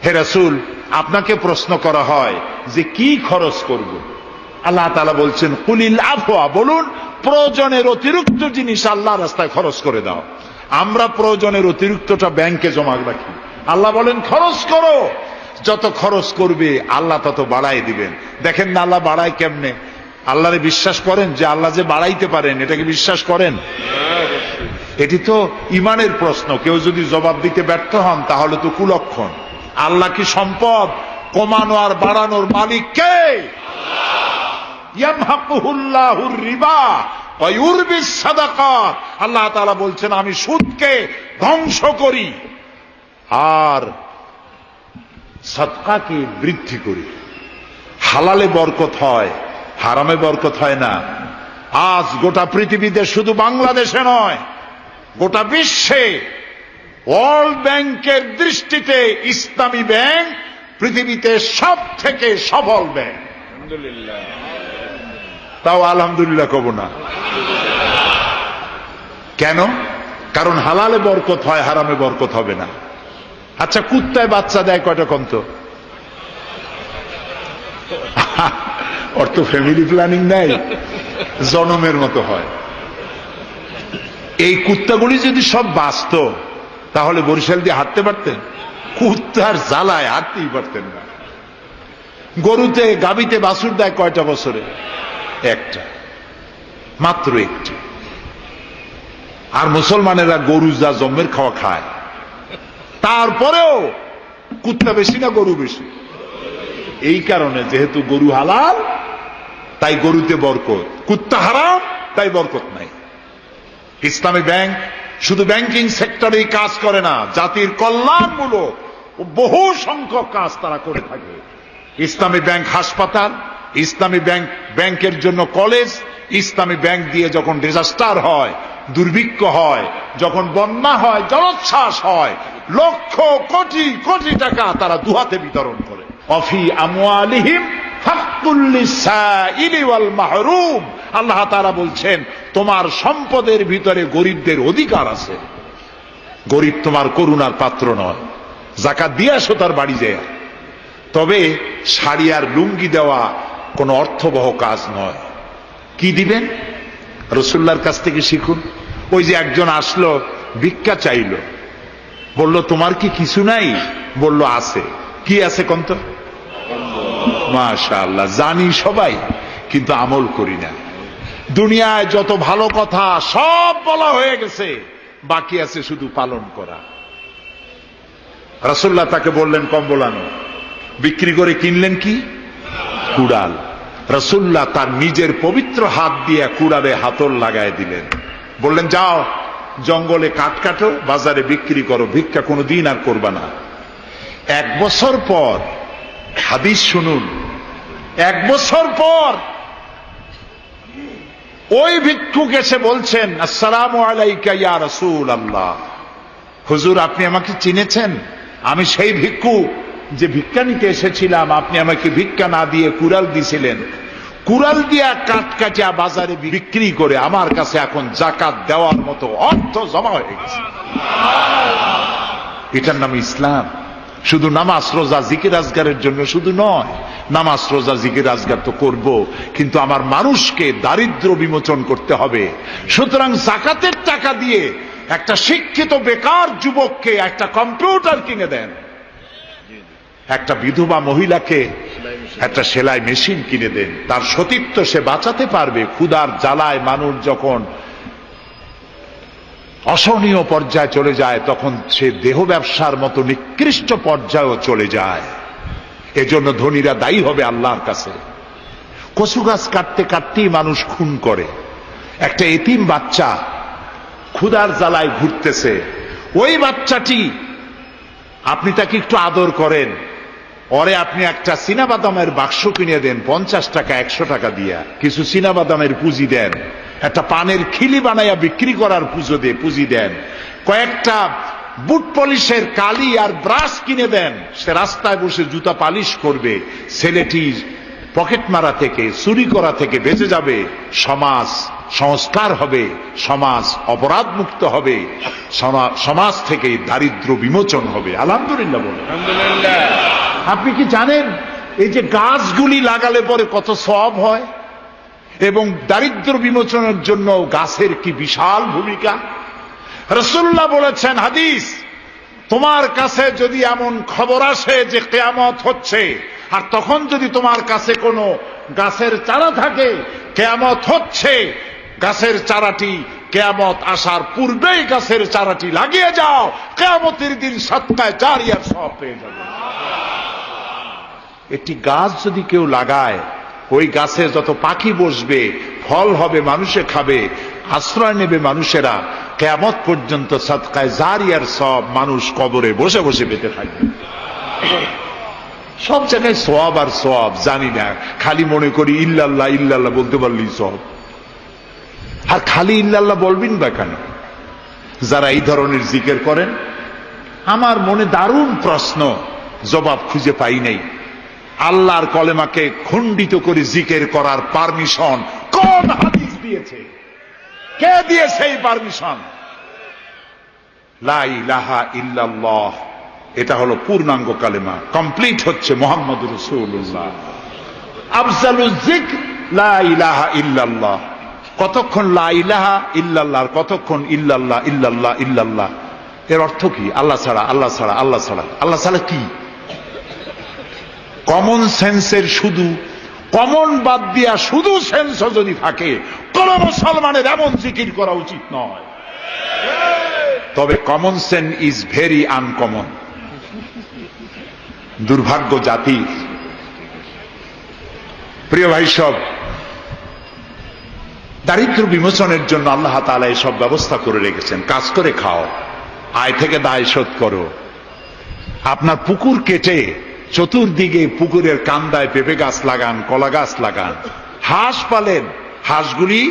হে রাসূল, আপনাকে প্রশ্ন করা হয় যে কি খরচ করব। আল্লাহ তাআলা বলছেন, কুলিল আফওয়া, বলুন প্রয়োজনের অতিরিক্ত জিনিস আল্লাহর রাস্তায় খরচ করে দাও। আমরা প্রয়োজনের অতিরিক্তটা ব্যাংকে জমা রাখি। আল্লাহ বলেন খরচ করো। যত খরচ করবে আল্লাহ তত বাড়াই দিবেন। দেখেন না আল্লাহ বাড়ায় কেমনে? আল্লাহরে বিশ্বাস করেন যে আল্লাহ যে বাড়াইতে পারেন, এটাকে বিশ্বাস করেন? এটি তো ইমানের প্রশ্ন। কেউ যদি জবাব দিতে ব্যর্থ হন, তাহলে তো কুলক্ষণ। আল্লাহ কি সম্পদ কমানো আর বাড়ানোর মালিক কে? ইয়ামহাকুহুল্লাহুর রিবা ওয়া ইউরবিস সাদাকাত। আল্লাহ তাআলা বলছেন, আমি সুদকে ধ্বংস করি আর সাদকাকে বৃদ্ধি করি। হালালে বরকত হয়, হারামে বরকত হয় না। আজ গোটা পৃথিবীতে, শুধু বাংলাদেশে নয়, গোটা বিশ্বে ওয়ার্ল্ড ব্যাংকের দৃষ্টিতে ইসলামী ব্যাংক পৃথিবীতে সব থেকে সফল ব্যাংক। আলহামদুলিল্লাহ। তাও আলহামদুলিল্লাহ কব না কেন? কারণ হালালে বরকত হয়, হারামে বরকত হবে না। আচ্ছা, কুত্তায় বাচ্চা দেয় কয়টা কন্ত? ওর তো ফ্যামিলি প্ল্যানিং নাই, জনমের মতো হয়। এই কুত্তাগুলি যদি সব বাঁচত, তাহলে বরিশাল দিয়ে হাঁটতে পারতেন? কুত্তার জ্বালায় হাঁটতেই পারতেন না। গরুতে, গাভীতে বাছুর দেয় কয়টা বছরে? একটা, মাত্র একটা। আর মুসলমানেরা গরু যা জন্মের খাওয়া খায়, তারপরেও কুত্তা বেশি না গরু বেশি? এই কারণে, যেহেতু গরু হালাল তাই গরুতে বরকত, কুত্তা হারাম তাই বরকত নাই। ইসলামী ব্যাংক শুধু ব্যাংকিং সেক্টরেই কাজ করে না, জাতির কল্যাণমূলক বহু সংখ্যক কাজ তারা করে থাকে। ইসলামী ব্যাংক হাসপাতাল, ইসলামী ব্যাংকের জন্য কলেজ, ইসলামী ব্যাংক দিয়ে যখন ডিজাস্টার হয়, দুর্ভিক্ষ হয়, যখন বন্যা হয়, জলোচ্ছ্বাস হয়, লক্ষ কোটি কোটি টাকা তারা দুহাতে বিতরণ করে। অফি আমওয়ালিহিম হাক্কুল লিসাইলি ওয়াল মাহরুম। আল্লাহ তাআলা বলছেন, তোমার সম্পদের ভিতরে গরিবদের অধিকার আছে। গরিব তোমার করুণার পাত্র নয়। যাকাত দিয়ে আসো তার বাড়ি যায়। তবে শাড়ি আর লুঙ্গি দেওয়া কোনো অর্থবহ কাজ নয়। কি দিবেন? রাসূলুল্লাহর কাছ থেকে শিখুন। ওই যে একজন আসলো, ভিক্ষা চাইলো, বলল তোমার কি কিছু নাই? বলল আছে। কি আছে কন্ত? মাশাআল্লাহ, জানি সবাই, কিন্তু আমল করি না। দুনিয়ায় যত ভালো কথা সব বলা হয়ে গেছে, বাকি আছে শুধু পালন করা। রাসূলুল্লাহ তাকে বললেন কম্বল আনো। বিক্রি করে কিনলেন কি? কুড়াল। রাসূলুল্লাহ তার নিজের পবিত্র হাত দিয়ে কুড়ালে হাতল লাগায় দিলেন, বললেন যাও জঙ্গলে কাঠ কাটো, বাজারে বিক্রি করো, ভিক্ষা কোনোদিন আর করবা না। 1 বছর পর, হাদিস শুনুন, 1 বছর পর ওই ভিক্ষুক এসে বলছেন আসসালামু আলাইকা ইয়া রাসূলুল্লাহ, হুজুর আপনি আমাকে চিনেছেন? আমি সেই ভিক্ষুক যে ভিক্ষা নিতে এসেছিলাম, আপনি আমাকে ভিক্ষা না দিয়ে কুড়াল দিছিলেন। কুড়াল দিয়া কাঠ কাটিয়া বাজারে বিক্রি করে আমার কাছে এখন যাকাত দেওয়ার মতো অর্থ জমা হয়ে গেছে। এটার নাম ইসলাম। শুধু নামাজ রোজা জিকির আজগারের জন্য শুধু নয়, নামাজ রোজা জিকির আজগার তো করব, কিন্তু আমার মানুষকে দারিদ্র বিমোচন করতে হবে। সুতরাং যাকাতের টাকা দিয়ে একটা শিক্ষিত বেকার যুবককে একটা কম্পিউটার কিনে দেন, একটা বিধবা মহিলাকে একটা সেলাই মেশিন কিনে দেন, তার সতীত্ব সে বাঁচাতে পারবে। ক্ষুধার জ্বালায় মানুষ যখন অসহনীয় পর্যায়ে চলে যায়, তখন সে দেহ ব্যবসার মতো নিকৃষ্ট পর্যায়েও চলে যায়। এজন্য ধনীরা দায়ী হবে আল্লাহর কাছে। কচু গাছ কাটতে কাটতেই মানুষ খুন করে। একটা এতিম বাচ্চা ক্ষুধার জ্বালায় ঘুরতেছে, ওই বাচ্চাটি আপনি তাকে একটু আদর করেন, ওরে আপনি একটা চীনাবাদামের বাক্স কিনে দেন 50 টাকা 100 টাকা দিয়া, কিছু চীনাবাদামের পুঁজি দেন, একটা পানের খিলি বানাইয়া বিক্রি করার পুঁজি দেন, কয়েকটা বুট পলিশের কালি আর ব্রাশ কিনে দেন, সে রাস্তায় বসে জুতা পালিশ করবে, ছেলেটি পকেট মারা থেকে চুরি করা থেকে বেঁচে যাবে, সমাজ সংস্কার হবে, সমাজ অপরাধ মুক্ত হবে, সমাজ থেকে দারিদ্র বিমোচন হবে। আলহামদুলিল্লাহ বলে। আপনি কি জানেন এই যে গাছগুলি লাগালে পরে কত সওয়াব হয়, এবং দারিদ্র বিমোচনের জন্য গাছের কি বিশাল ভূমিকা। রাসূলুল্লাহ বলেছেন হাদিস, তোমার কাছে যদি এমন খবর আসে যে কিয়ামত হচ্ছে, আর তখন যদি তোমার কাছে কোনো গাছের চারা থাকে, কিয়ামত হচ্ছে, গাছের চারাটি কিয়ামত আসার পূর্বেই গাছের চারাটি লাগিয়ে যাও, কিয়ামতের দিন সদকায়ে জারিয়ার সওয়াব পেয়ে যাবে। একটি গাছ যদি কেউ লাগায়, ওই গাছে যত পাখি বসবে, ফল হবে, মানুষে খাবে, আশ্রয় নেবে মানুষেরা, কিয়ামত পর্যন্ত সদকায়ে জারিয়ার সওয়াব মানুষ কবরে বসে বসে পেতে থাকবে। সব জায়গায় সওয়াব আর সওয়াব জানি না, খালি মনে করি ইল্লাল্লাহ ইল্লাল্লাহ বলতে পারলেই সওয়াব। আর খালি ইল্লাল্লাহ বলবেন বা কেন? যারা এই ধরনের জিকির করেন, আমার মনে দারুণ প্রশ্ন, জবাব খুঁজে পাই নাই। আল্লাহর কলেমাকে খণ্ডিত করে জিকির করার পারমিশন কোন হাদিস দিয়েছে? কে দিয়েছে এই পারমিশন? লা ইলাহা ইল্লাল্লাহ, এটা হলো পূর্ণাঙ্গ কালেমা, কমপ্লিট হচ্ছে মুহাম্মদুর রাসূলুল্লাহ। আফজালুজ যিকর লা ইলাহা ইল্লাল্লাহ। কতক্ষণ লা ইলাহা ইল্লাল্লাহ, কতক্ষণ ইল্লাল্লাহ ইল্লাল্লাহ ইল্লাল্লাহ। এর অর্থ কি? আল্লাহ ছাড়া, আল্লাহ ছাড়া, আল্লাহ ছাড়া। আল্লাহ ছাড়া কি? কমন সেন্সের শুধু কমন বাদ দিয়া শুধু সেন্স যদি থাকে, কোন মুসলমানের এমন জিকির করা উচিত নয়। তবে common sense is very uncommon. দুর্ভাগ্য জাতি। প্রিয় ভাই সব, দারিদ্র বিমোচনের জন্য আল্লাহ তাআলা এসব ব্যবস্থা করে রেখেছেন। কাজ করে খাও, আয় থেকে দায় শোধ করো। আপনার পুকুর কেটে চতুর্দিকে পুকুরের কান্দায় পেঁপে গাছ লাগান, কলা গাছ লাগান। হাঁস পালেন, হাঁসগুলি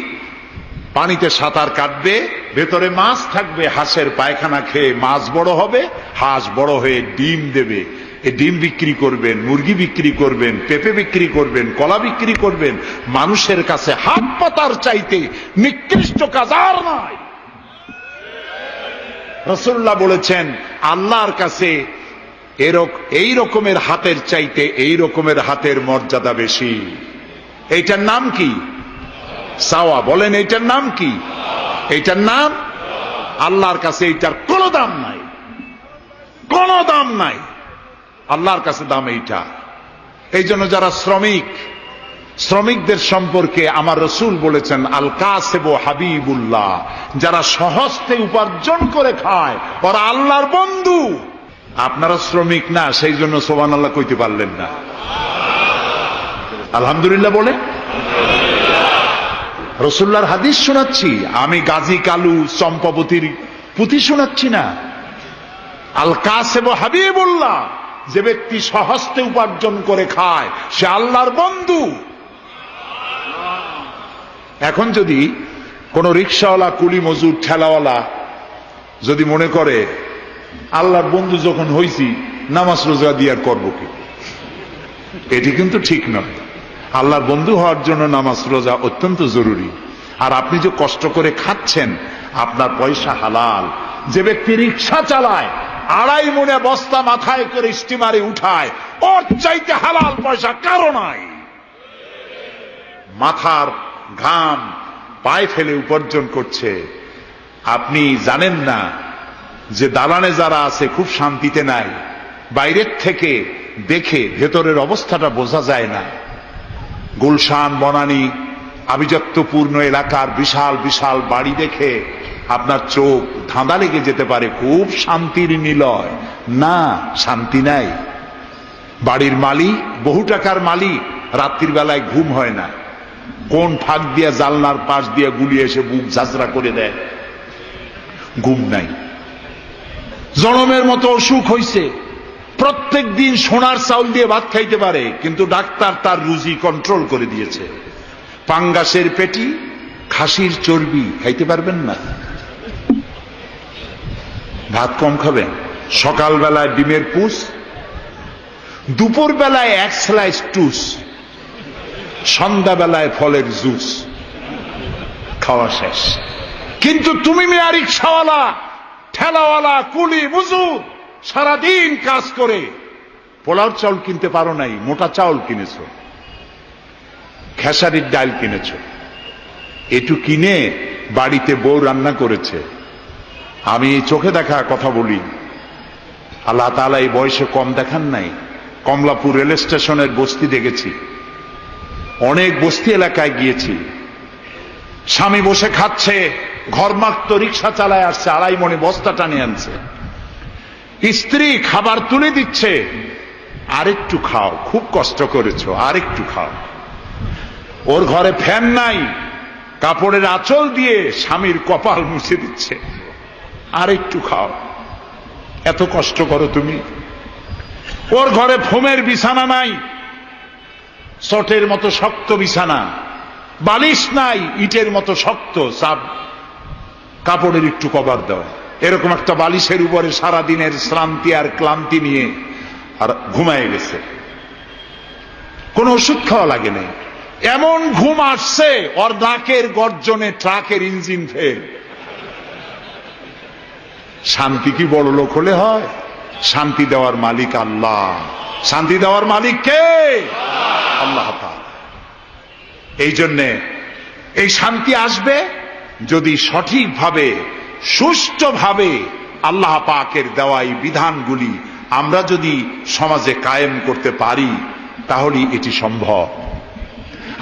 পানিতে সাঁতার কাটবে, ভেতরে মাছ থাকবে, হাঁসের পায়খানা খেয়ে মাছ বড় হবে, হাঁস বড় হয়ে ডিম দেবে। এই ডিম বিক্রি করবেন, মুরগি বিক্রি করবেন, পেঁপে বিক্রি করবেন, কলা বিক্রি করবেন। মানুষের কাছে হাত পাতার চাইতে নিকৃষ্ট কাজ আর নাই। রাসূলুল্লাহ বলেছেন, আল্লাহর কাছে এই রকমের হাতের চাইতে এই রকমের হাতের মর্যাদা বেশি। এইটার নাম কি? চাওয়া। বলেন এইটার নাম কি? এইটার নাম আল্লাহর কাছে এইটার কোনো দাম নাই, কোনো দাম নাই। আল্লাহর কাছে দাম এইটা। এই জন্য যারা শ্রমিকদের সম্পর্কে আমার রাসূল বলেছেন আল কাসিবু হাবিবুল্লাহ, যারা সহজে উপার্জন করে খায় ওরা আল্লাহর বন্ধু। আপনারা শ্রমিক না, সেই জন্য সুবহানাল্লাহ কইতে পারলেন না। আলহামদুলিল্লাহ বলে রাসূলুল্লাহর হাদিস শোনাচ্ছি, আমি গাজী কালু চম্পাবতীর পুঁথি শোনাচ্ছি না। আল কাসিবু হাবিবুল্লাহ, যে ব্যক্তি সহজে উপার্জন করে খায় সে আল্লাহর বন্ধু। এখন যদি কোন রিকশাওয়ালা, কুলি মজুর, ঠেলাওয়ালা যদি মনে করে আল্লাহর বন্ধু যখন হইছি নামাজ রোজা দিয়ে আর করবো কি, এটি কিন্তু ঠিক নয়। আল্লাহর বন্ধু হওয়ার জন্য নামাজ রোজা অত্যন্ত জরুরি। আর আপনি যে কষ্ট করে খাচ্ছেন, আপনার পয়সা হালাল। যে ব্যক্তি রিকশা চালায়, 2.5 মণে বস্তা মাথায় করে স্টিমারে উঠায়, ওর চাইতে হালাল পয়সা কারো নাই। মাথার ঘাম পায়ে ফেলে উপার্জন করছে। আপনি জানেন না যে দালানে যারা আছে খুব শান্তিতে নাই। বাইরের থেকে দেখে ভেতরের অবস্থাটা বোঝা যায় না। গুলশান, বনানী, আভিজাত্যপূর্ণ এলাকার বিশাল বিশাল বাড়ি দেখে আপনার চোখ ধাঁধা লেগে যেতে পারে খুব শান্তির নিলয়। না, শান্তি নাই। বাড়ির মালিক, বহু টাকার মালিক, রাত্রির বেলায় ঘুম হয় না। কোন ফাঁক দিয়া জানলার পাশ দিয়ে গুলি এসে বুক ঝাঁঝরা করে দেয়, ঘুম নাই। জনমের মতো অসুখ হইছে, প্রত্যেক দিন সোনার চাউল দিয়ে ভাত খাইতে পারে, কিন্তু ডাক্তার তার রুজি কন্ট্রোল করে দিয়েছে। পাঙ্গাসের পেটি, খাসির চর্বি খাইতে পারবেন না, ভাত কম খাবেন। সকালবেলায় ডিমের পুষ, দুপুর বেলায় 1 স্লাইস টুস, সন্ধ্যাবেলায় ফলের জুস, খাওয়া শেষ। কিন্তু তুমি মিয়া রিকশাওয়ালা, ঠেলাওয়ালা, কুলি মজুর, সারাদিন কাজ করে পোলাও চাউল কিনতে পারো নাই, মোটা চাউল কিনেছো, খেসারির ডাল কিনেছো। এটু কিনে বাড়িতে বউ রান্না করেছে। আমি চোখে দেখা কথা বলি, আল্লাহ তাআলা এই বয়সে কম দেখান নাই। কমলাপুর রেল স্টেশনের বস্তি দেখেছি, অনেক বস্তি এলাকায় গিয়েছি। স্বামী বসে খাচ্ছে, ঘরমাক্ত রিক্সা চালায় আসছে, 2.5 মণে বস্তা টানে আনছে। স্ত্রী খাবার তুলে দিচ্ছে, আরেকটু খাও, খুব কষ্ট করেছো, আরেকটু খাও। ওর ঘরে ফ্যান নাই, কাপড়ের আঁচল দিয়ে স্বামীর কপাল মুছে দিচ্ছে, আরেকটু খাও, এত কষ্ট করো তুমি। ওর ঘরে ফোমের বিছানা নাই, চটের মতো শক্ত বিছানা, বালিশ নাই, ইটের মতো শক্ত, চাপ কাপড়ের একটু কভার দাও। এরকম একটা বালিশের উপরে সারাদিনের শ্রান্তি আর ক্লান্তি নিয়ে আর ঘুমায় গেছে, কোন ওষুধ খাওয়া লাগে নাই। এমন ঘুম আসছে, ওর নাকের গর্জনে ট্রাকের ইঞ্জিন ফেল। শান্তি কি বড় লোক হলে হয়? শান্তি দেওয়ার মালিক আল্লাহ। শান্তি দেওয়ার মালিক কে? আল্লাহ তাআলা। এই জন্যে এই শান্তি আসবে যদি সঠিকভাবে, সুষ্ঠুভাবে আল্লাহ পাকের দেওয়া এই বিধানগুলি আমরা যদি সমাজে কায়েম করতে পারি, তাহলেই এটি সম্ভব।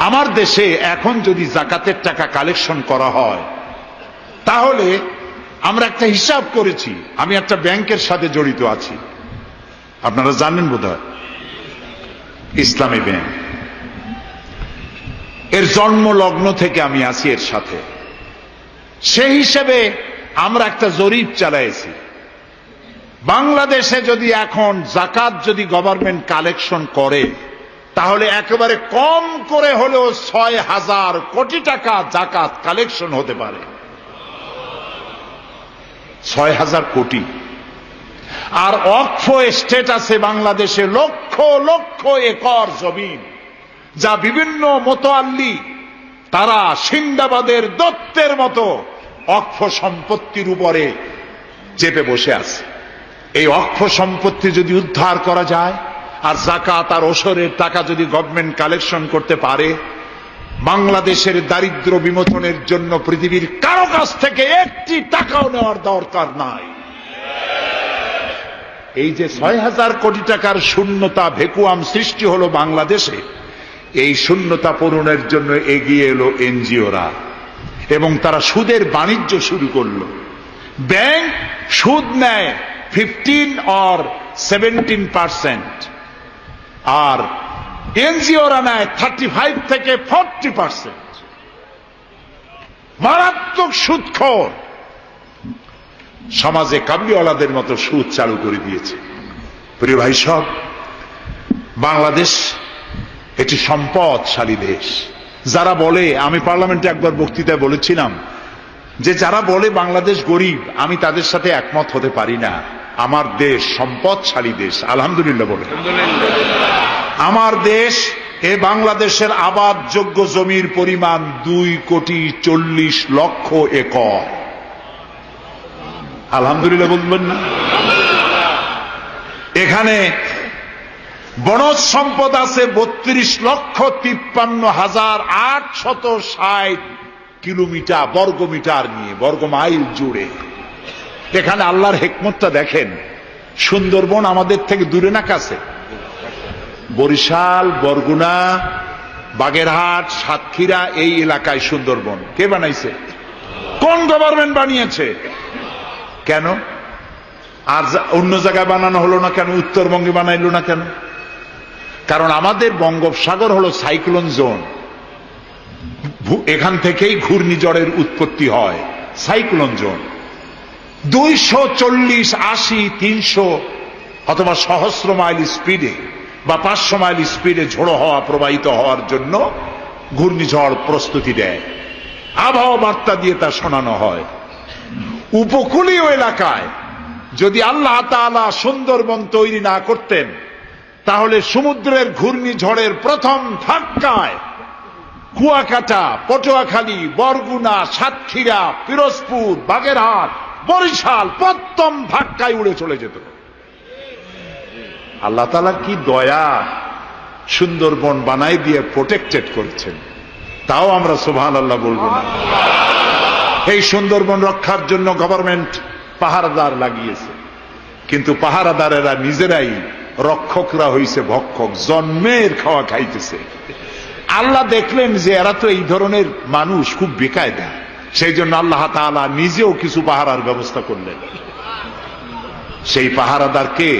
আমার দেশে এখন যদি যাকাতের টাকা কালেকশন করা হয়, তাহলে আমরা একটা হিসাব করেছি। আমি একটা ব্যাংকের সাথে জড়িত আছি, আপনারা জানেন বোধহয়, ইসলামী ব্যাংক। এর জন্ম লগ্ন থেকে আমি আছি এর সাথে। সেই হিসেবে আমরা একটা জরিপ চালাইছি। বাংলাদেশে যদি এখন যাকাত যদি গভর্নমেন্ট কালেকশন করে, তাহলে একেবারে কম করে হলেও 6,000 কোটি টাকা যাকাত কালেকশন হতে পারে। 6,000 কোটি। আর ওয়াকফ এস্টেট আছে বাংলাদেশে লক্ষ লক্ষ একর জমিন, যা বিভিন্ন মোতাল্লি তারা সিন্দাবাদের দত্তের মতো ওয়াকফ সম্পত্তির উপরে চেপে বসে আছে। এই ওয়াকফ সম্পত্তি যদি উদ্ধার করা যায়, আর যাকাত আর ওশরের টাকা যদি গভর্নমেন্ট কালেকশন করতে পারে, বাংলাদেশের দারিদ্র বিমোচনের জন্য পৃথিবীর কারো কাছ থেকে একটি টাকাও নেওয়ার দরকার নাই। এই যে ৬,০০০ কোটি টাকার শূন্যতা ভ্যাকুয়াম সৃষ্টি হলো বাংলাদেশে, এই শূন্যতা পূরণের জন্য এগিয়ে এলো এনজিওরা এবং তারা সুদের বাণিজ্য শুরু করলো। ব্যাংক সুদ নেয় 15 or 17%, আর এনজিওরা নেয় 35 থেকে 40%। মারাত্মক সুদখোর। সমাজে কাবলিওয়ালাদের মতো সুদ চালু করে দিয়েছে। প্রিয় ভাই সব, বাংলাদেশ এটি সম্পদশালী দেশ। যারা বলে, আমি পার্লামেন্টে একবার বক্তৃতায় বলেছিলাম যে যারা বলে বাংলাদেশ গরিব, আমি তাদের সাথে একমত হতে পারি না। আমার দেশ সম্পদশালী দেশ, আলহামদুলিল্লাহ বলে। আমার দেশ, এ বাংলাদেশের আবাদযোগ্য জমির পরিমাণ 2,40,00,000 একর। আলহামদুলিল্লাহ বলবেন না? এখানে বনজ সম্পদ আছে 32,53,860 কিলোমিটার বর্গমিটার নিয়ে, বর্গমাইল জুড়ে। এখানে আল্লাহর হিকমতটা দেখেন। সুন্দরবন আমাদের থেকে দূরে না কাছে? বরিশাল, বরগুনা, বাগেরহাট, সাতক্ষীরা, এই এলাকায় সুন্দরবন কে বানাইছে? কোন গভর্নমেন্ট বানিয়েছে? কেন? আর অন্য জায়গায় বানানো হলো না কেন? উত্তরবঙ্গে বানাইলো না কেন? কারণ আমাদের বঙ্গোপসাগর হলো সাইক্লোন জোন। এখান থেকেই ঘূর্ণিঝড়ের উৎপত্তি হয়, সাইক্লোন জোন। 240, 80, 300 অথবা সহস্র মাইল স্পিডে বা 500 মাইল স্পিডে ঝোড়ো হওয়া প্রবাহিত হওয়ার জন্য ঘূর্ণিঝড় প্রস্তুতি দেয়। আবহাওয়া বার্তা দিয়ে তা শোনানো হয়। উপকূলীয় এলাকায় যদি আল্লাহ তাআলা সুন্দরবন তৈরি না করতেন, তাহলে সমুদ্রের ঘূর্ণিঝড়ের প্রথম ধাক্কায় কুয়াকাটা, পটুয়াখালী, বরগুনা, সাতক্ষীরা, পিরোজপুর, বাগেরহাট, বরিশাল প্রথম ধাক্কায় উড়ে চলে যেত। আল্লাহ তাআলা কি দয়া, সুন্দরবন বানাই দিয়ে প্রোটেক্টেড করেছেন। তাও আমরা সুবহানাল্লাহ বলবো না। এই সুন্দরবন রক্ষার জন্য গভর্নমেন্ট পাহারাদার লাগিয়েছে, কিন্তু পাহারাদারেরা নিজেরাই রক্ষকরা হইছে ভক্ষক, জন্মের খাওয়া খাইতেছে। আল্লাহ দেখলেন যে এরা তো এই ধরনের মানুষ খুব বেকায়দা, সেই জন্য আল্লাহ তাআলা নিজেও কিছু পাহারার ব্যবস্থা করলেন। সেই পাহারাদার কে?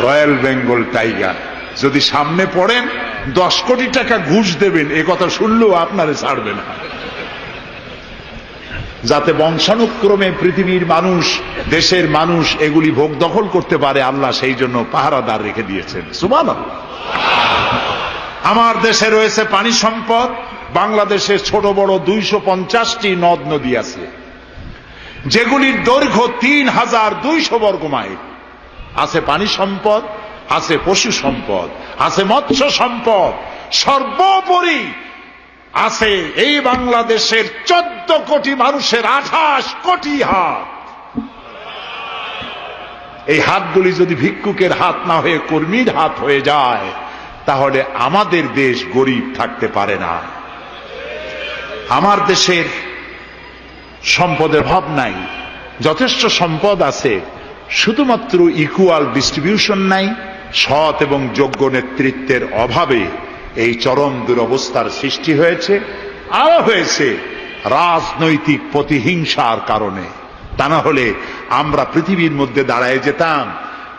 Royal Bengal tiger. যদি সামনে পড়েন 10 কোটি টাকা ঘুষ দেবেন, এ কথা শুনলেও আপনারে ছাড়বে না। যাতে বংশানুক্রমে পৃথিবীর মানুষ, দেশের মানুষ এগুলি ভোগ দখল করতে পারে, আল্লাহ সেই জন্য পাহারাদার রেখে দিয়েছেন। সুবহানাল্লাহ। আমার দেশে রয়েছে পানি সম্পদ। বাংলাদেশে ছোট বড় 250টি নদ নদী আছে, যেগুলির দৈর্ঘ্য 3,200 বর্গমাইল। আছে পানি সম্পদ, আছে পশু সম্পদ, আছে মৎস্য সম্পদ, সর্বোপরি আছে এই বাংলাদেশের 14 কোটি মানুষের 28 কোটি হাত। এই হাতগুলি যদি ভিক্ষুকের হাত না হয়ে কর্মীর হাত হয়ে যায়, তাহলে আমাদের দেশ গরিব থাকতে পারে না। আমার দেশের সম্পদের অভাব নাই, যথেষ্ট সম্পদ আছে, শুধুমাত্র ইকুয়াল ডিস্ট্রিবিউশন নাই। সৎ এবং যোগ্য নেতৃত্বের অভাবে এই চরম দুরবস্থার সৃষ্টি হয়েছে। আরো হয়েছে রাজনৈতিক প্রতিহিংসার কারণে। তা না হলে আমরা পৃথিবীর মধ্যে দাঁড়ায় যেতাম।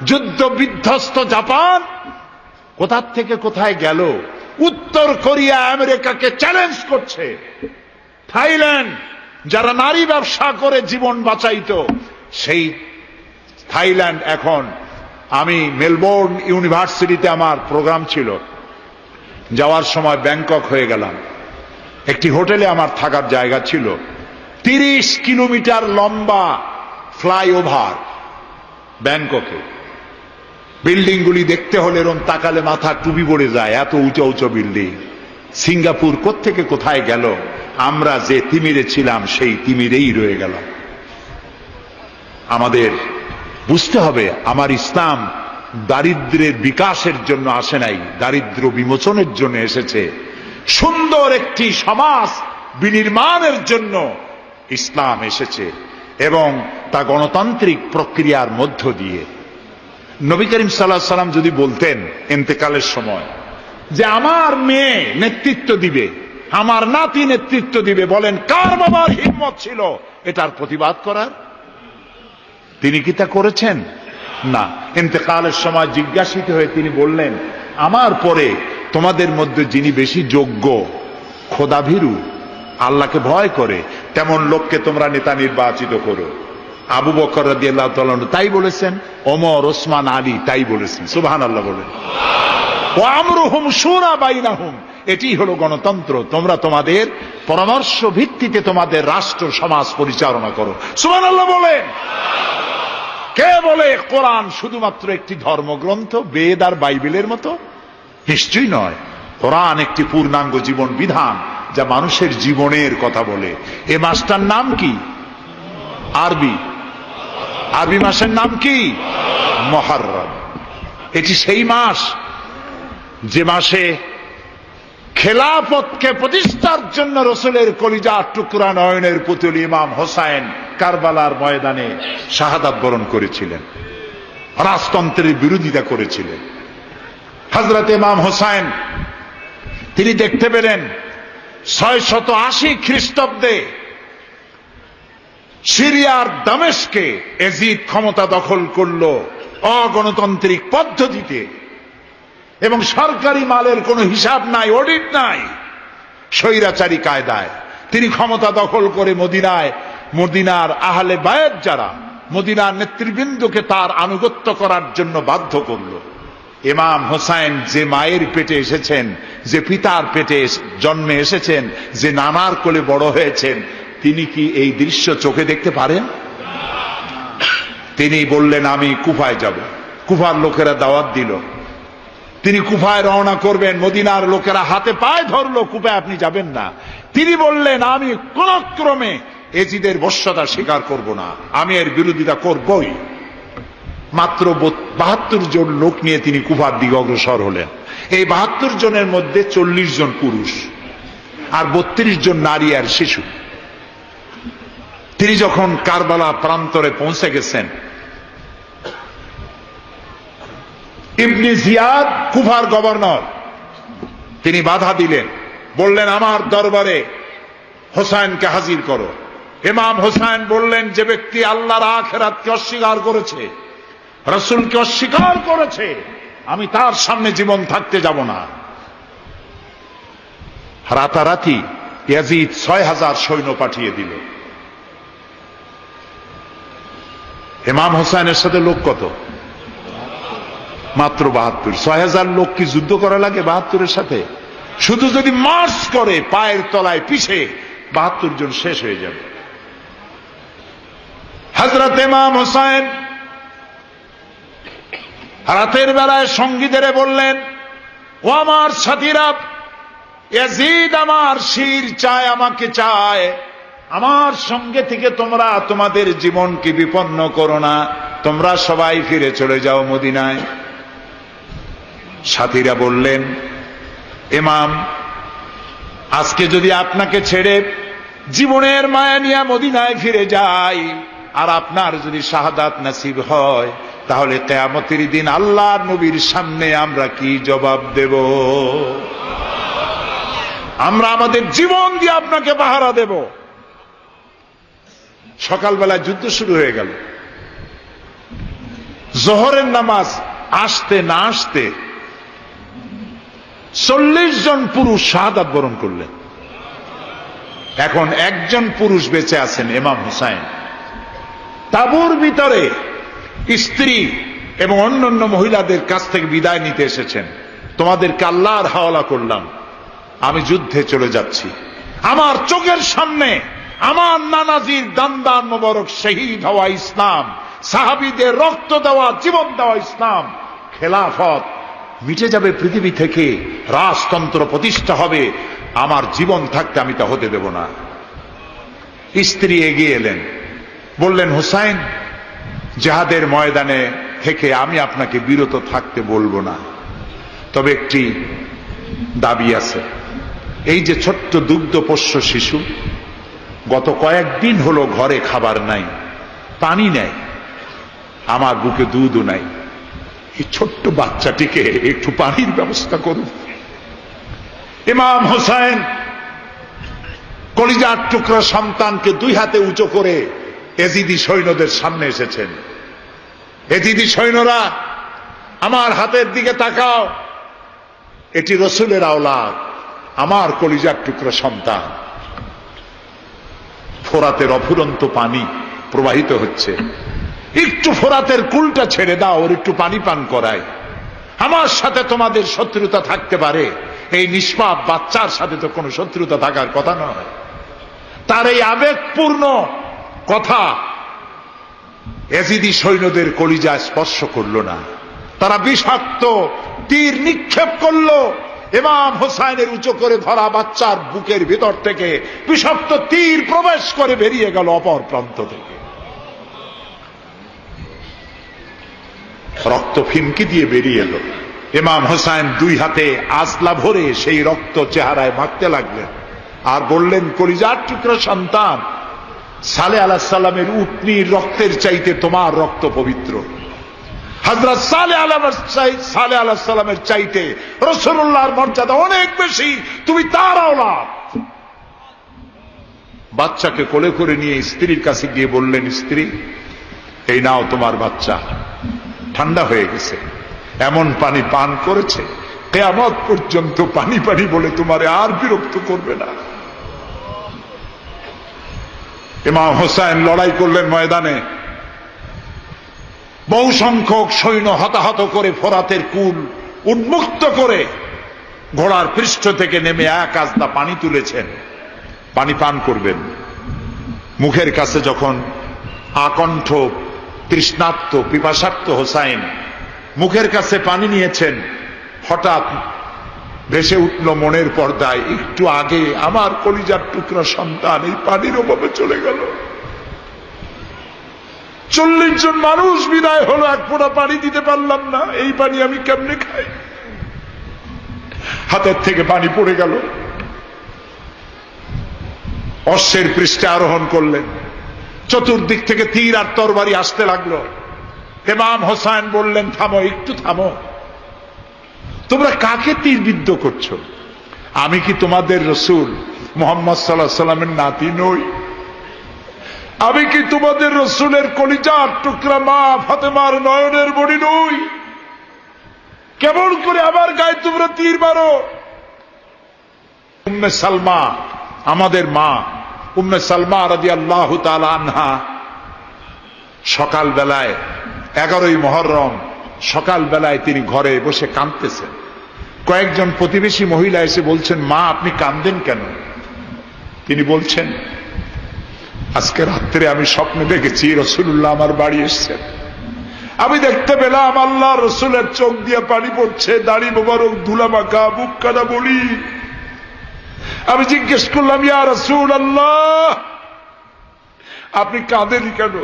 যুদ্ধ বিধ্বস্ত জাপান কোথার থেকে কোথায় গেল? উত্তর কোরিয়া আমেরিকাকে চ্যালেঞ্জ করছে। থাইল্যান্ড, যারা নারী ব্যবসা করে জীবন বাঁচাইতো, সেই থাইল্যান্ড এখন, আমি মেলবোর্ন ইউনিভার্সিটিতে আমার প্রোগ্রাম ছিল, যাওয়ার সময় ব্যাংকক হয়ে গেলাম। একটি হোটেলে আমার থাকার জায়গা ছিল। 30 কিলোমিটার লম্বা ফ্লাইওভার ব্যাংককে। বিল্ডিংগুলি দেখতে হলে এরকম তাকালে মাথা টুপি পড়ে যায়, এত উঁচু উঁচু বিল্ডিং। সিঙ্গাপুর কোত্থেকে কোথায় গেল? আমরা যে তিমিরে ছিলাম সেই তিমিরেই রয়ে গেল। আমাদের বুঝতে হবে, আমার ইসলাম দারিদ্র্যের বিকাশের জন্য আসে নাই, দারিদ্র্য বিমোচনের জন্য এসেছে। সুন্দর একটি সমাজ বিনির্মাণের জন্য ইসলাম এসেছে, এবং তা গণতান্ত্রিক প্রক্রিয়ার মধ্য দিয়ে। নবী করিম সাল্লাল্লাহু আলাইহি সাল্লাম যদি বলতেন ইন্তেকালের সময় যে আমার মেয়ে নেতৃত্ব দিবে, আমার নাতি নেতৃত্ব দিবে, বলেন কার বাবার হিম্মত ছিল এটার প্রতিবাদ করার? তিনি কি তা করেছেন? না। ইন্তেকালের সময় জিজ্ঞাসিত হয়ে তিনি বললেন, আমার পরে তোমাদের মধ্যে যিনি বেশি যোগ্য, খোদাভীরু, আল্লাহকে ভয় করে, তেমন লোককে তোমরা নেতা নির্বাচিত করো। আবু বকর রাদিয়াল্লাহু তাআলা তাই বলেছেন, ওমর, ওসমান, আলী তাই বলেছেন। সুবহানাল্লাহ বলেন। ওয়া আমরুহুম শুরা বাইনাহুম, এটি হলো গণতন্ত্র। তোমরা তোমাদের পরামর্শ ভিত্তিতে তোমাদের রাষ্ট্র সমাজ পরিচালনা করো। সুবহানাল্লাহ বলেন। কে বলে কোরআন শুধুমাত্র একটি ধর্মগ্রন্থ, বেদ আর বাইবেলের মতো? নিশ্চয়ই নয়। কোরআন একটি পূর্ণাঙ্গ জীবন বিধান, যা মানুষের জীবনের কথা বলে। এ মাসটার নাম কি? আরবি মাসের নাম কি? মুহররম। এটি সেই মাস যে মাসে খেলাফতকে প্রতিষ্ঠার জন্য রসুলের কলিজার টুকরা নয়নের পুতুল ইমাম হোসাইন কারবালার ময়দানে শাহাদাত বরণ করেছিলেন, রাজতন্ত্রের বিরোধিতা করেছিলেন। হযরত ইমাম হোসাইন তিনি দেখতে পেলেন 680 খ্রিস্টাব্দে সিরিয়ার দামেস্কে এজিদ ক্ষমতা দখল করলো অগণতান্ত্রিক পদ্ধতিতে, এবং সরকারি মালের কোনো হিসাব নাই, অডিট নাই, স্বৈরাচারী কায়দায় তিনি ক্ষমতা দখল করে মদিনার আহলে বায়াত যারা মদিনার নেতৃবৃন্দকে তার আনুগত্য করার জন্য বাধ্য করলো। ইমাম হোসাইন যে মায়ের পেটে এসেছেন, যে পিতার পেটে জন্মে এসেছেন, যে নানার কোলে বড় হয়েছেন, তিনি কি এই দৃশ্য চোখে দেখতে পারেন? তিনি বললেন আমি কুফায় যাব। কুফার লোকেরা দাওয়াত দিল, তিনি কুফায় রওনা করবেন। মদিনার লোকেরা হাতে পায়ে ধরলো, কুফায় আপনি যাবেন না। তিনি বললেন আমি কোন ক্রমে এজিদের বশ্যতা স্বীকার করব না, আমি এর বিরোধিতা করবই। মাত্র 72 জন লোক নিয়ে তিনি কুফার দিকে অগ্রসর হলেন। এই 72 জনের মধ্যে 40 জন পুরুষ আর 32 জন নারী আর শিশু। তিনি যখন কারবালা প্রান্তরে পৌঁছে গেছেন, ইবনে জিয়াদ কুফার গভর্নর, তিনি বাধা দিলেন, বললেন আমার দরবারে হোসাইনকে হাজির করো। ইমাম হোসাইন বললেন যে ব্যক্তি আল্লাহর আখিরাতকে অস্বীকার করেছে, রাসূলকে অস্বীকার করেছে, আমি তার সামনে জীবন থাকতে যাব না। রাতারাতি ইয়াজিদ 6000 সৈন্য পাঠিয়ে দিল। ইমাম হোসাইনের সাথে লোক কত? মাত্র 72। 6000 লোক কি যুদ্ধ করা লাগে 72-এর সাথে? শুধু যদি মার্চ করে পায়ের তলায় পিছে 72 জন শেষ হয়ে যাবে। হযরত ইমাম হোসাইন রাতের বেলায় সঙ্গীদের বললেন, ও আমার সাথীরা, ইয়াজিদ আমার শির চায়, আমাকে চায়, আমার সঙ্গে থেকে তোমরা তোমাদের জীবনকে বিপন্ন করো না, তোমরা সবাই ফিরে চলে যাও মদিনায়। সাথীরা বললেন, ইমাম, আজকে যদি আপনাকে ছেড়ে জীবনের মায়া নিয়ে মদিনায় ফিরে যাই, আর আপনার যদি শাহাদাত নসিব হয়, তাহলে কিয়ামতের দিন আল্লাহর নবীর সামনে আমরা কি জবাব দেব? আমরা আমাদের জীবন দিয়ে আপনাকে পাহারা দেব। সকালবেলা যুদ্ধ শুরু হয়ে গেল। জোহরের নামাজ আসতে না আসতে 40 জন পুরুষ শাহাদাত বরণ করলেন। এখন একজন পুরুষ বেঁচে আছেন, ইমাম হুসাইন। তাঁবুর ভিতরে স্ত্রী এবং অন্যান্য মহিলাদের কাছ থেকে বিদায় নিতে এসেছেন। তোমাদেরকে আল্লাহর হাওয়ালা করলাম, আমি যুদ্ধে চলে যাচ্ছি। আমার চোখের সামনে আমার নানাজির দান্দান মোবারক শহীদ হওয়া ইসলাম, সাহাবীদের রক্ত দেওয়া, জীবন দেওয়া ইসলাম, খেলাফত মিটে যাবে পৃথিবী থেকে, রাজতন্ত্র প্রতিষ্ঠা হবে। আমার জীবন থাকতে আমি তা হতে দেব না। স্ত্রী এগিয়ে এলেন, বললেন, হুসাইন, জিহাদের ময়দানে থেকে আমি আপনাকে বিরত থাকতে বলবো না, তবে একটি দাবি আছে। এই যে ছোট্ট দুগ্ধপোষ্য শিশু, গত কয়েকদিন হলো ঘরে খাবার নাই, পানি নাই, আমার বুকে দুধও নাই। এই ছোট্ট বাচ্চাটিকে একটু পানির ব্যবস্থা করুন। ইমাম হোসেন কলিজার টুকরা সন্তানকে দুই হাতে উঁচু করে এজিদি সৈন্যদের সামনে এসেছেন। এজিদি সৈন্যরা, আমার হাতের দিকে তাকাও, এটি রসুলের আওলাদ, আমার কলিজার টুকরা সন্তান। ফোরাতের অফুরন্ত পানি প্রবাহিত হচ্ছে, একটু ফোরাতের কুলটা ছেড়ে দাও, ওর একটু পানি পান করাই। আমার সাথে তোমাদের শত্রুতা থাকতে পারে, এই নিষ্পাপ বাচ্চার সাথে তো কোনো শত্রুতা থাকার কথা নয়। তার এই আবেগপূর্ণ কথা এজিদি সৈন্যদের কলিজা স্পর্শ করল না। তারা বিষাক্ত তীর নিক্ষেপ করলো। ইমাম হোসাইনের উঁচু করে ধরা বাচ্চার বুকের ভিতর থেকে বিষাক্ত তীর প্রবেশ করে বেরিয়ে গেল অপর প্রান্ত থেকে। রক্ত ফিনকি দিয়ে বেরিয়ে এলো। ইমাম হোসাইন দুই হাতে আজলা ভরে সেই রক্ত চেহারায় মাখতে লাগলেন আর বললেন, কলিজার টুকরা সন্তান, সালেহ আলাইহিস সালামের উটনির রক্তের চাইতে তোমার রক্ত পবিত্র। হযরত সালেহ আলাইহিস সালামের চাইতে রাসূলুল্লাহর মর্যাদা অনেক বেশি, তুমি তার আওলাদ। বাচ্চাকে কোলে করে নিয়ে স্ত্রীর কাছে গিয়ে বললেন, স্ত্রী, এই নাও তোমার বাচ্চা, ঠান্ডা হয়ে গেছে, এমন পানি পান করেছে কিয়ামত পর্যন্ত পানি পানি বলে তোমারে আর বিরক্ত করবে না। ইমাম হোসেন লড়াই করলেন ময়দানে, বহু সংখ্যক সৈন্য হতাহত করে ফোরাতের কুল উন্মুক্ত করে ঘোড়ার পৃষ্ঠ থেকে নেমে এক আজদা পানি তুলেছেন, পানি পান করবেন। মুখের কাছে যখন আকণ্ঠ তৃষ্ণার্ত পিপাসার্ত হোসাইন মুখের কাছে পানি নিয়েছেন, হঠাৎ ভেসে উঠল মনের পর্দায়, একটু আগে আমার কলিজার টুকরা সন্তান এই পানির অভাবে চলে গেল। 40 জন মানুষ বিদায় হলো, এক ফোঁটা পানি দিতে পারলাম না, এই পানি আমি কেমনে খাই? হাতের থেকে পানি পড়ে গেল। অশ্বের পৃষ্ঠে আরোহণ করলেন, চতুর্দিক থেকে তীর আর তরবারি আসতে লাগলো। ইমাম হোসেন বললেন, থামো, একটু থামো, তোমরা কাকে তীরবিদ্ধ করছো? আমি কি তোমাদের রসুল মুহাম্মদ সাল্লাল্লাহু আলাইহি সাল্লামের নাতি নই? আমি কি তোমাদের রসুলের কলিজার টুকরা মা ফাতেমার নয়নের মণি নই? কেমন করে আমার গায়ে তোমরা তীর মারো? উম্মে সালমা, আমাদের মা উম্মে সালমা রাদিয়াল্লাহু তাআলা আনহা, সকাল বেলায় 11ই মুহররম সকাল বেলায় তিনি ঘরে বসে কাঁদতেছেন। কয়েকজন প্রতিবেশী মহিলা এসে বলছেন, মা আপনি কাঁদেন কেন? তিনি বলছেন, আজকে রাত্রে আমি স্বপ্নে দেখেছি রাসূলুল্লাহ আমার বাড়ি এসেছেন। আমি দেখতে পেলাম আল্লাহ রসুলের চোখ দিয়ে পানি পড়ছে, দাড়ি মোবারক ধুলা মাখা, বুক কাটা বলি। আমি জিজ্ঞেস করলাম, ইয়া রাসূলুল্লাহ, আপনি কাঁদেন কেন?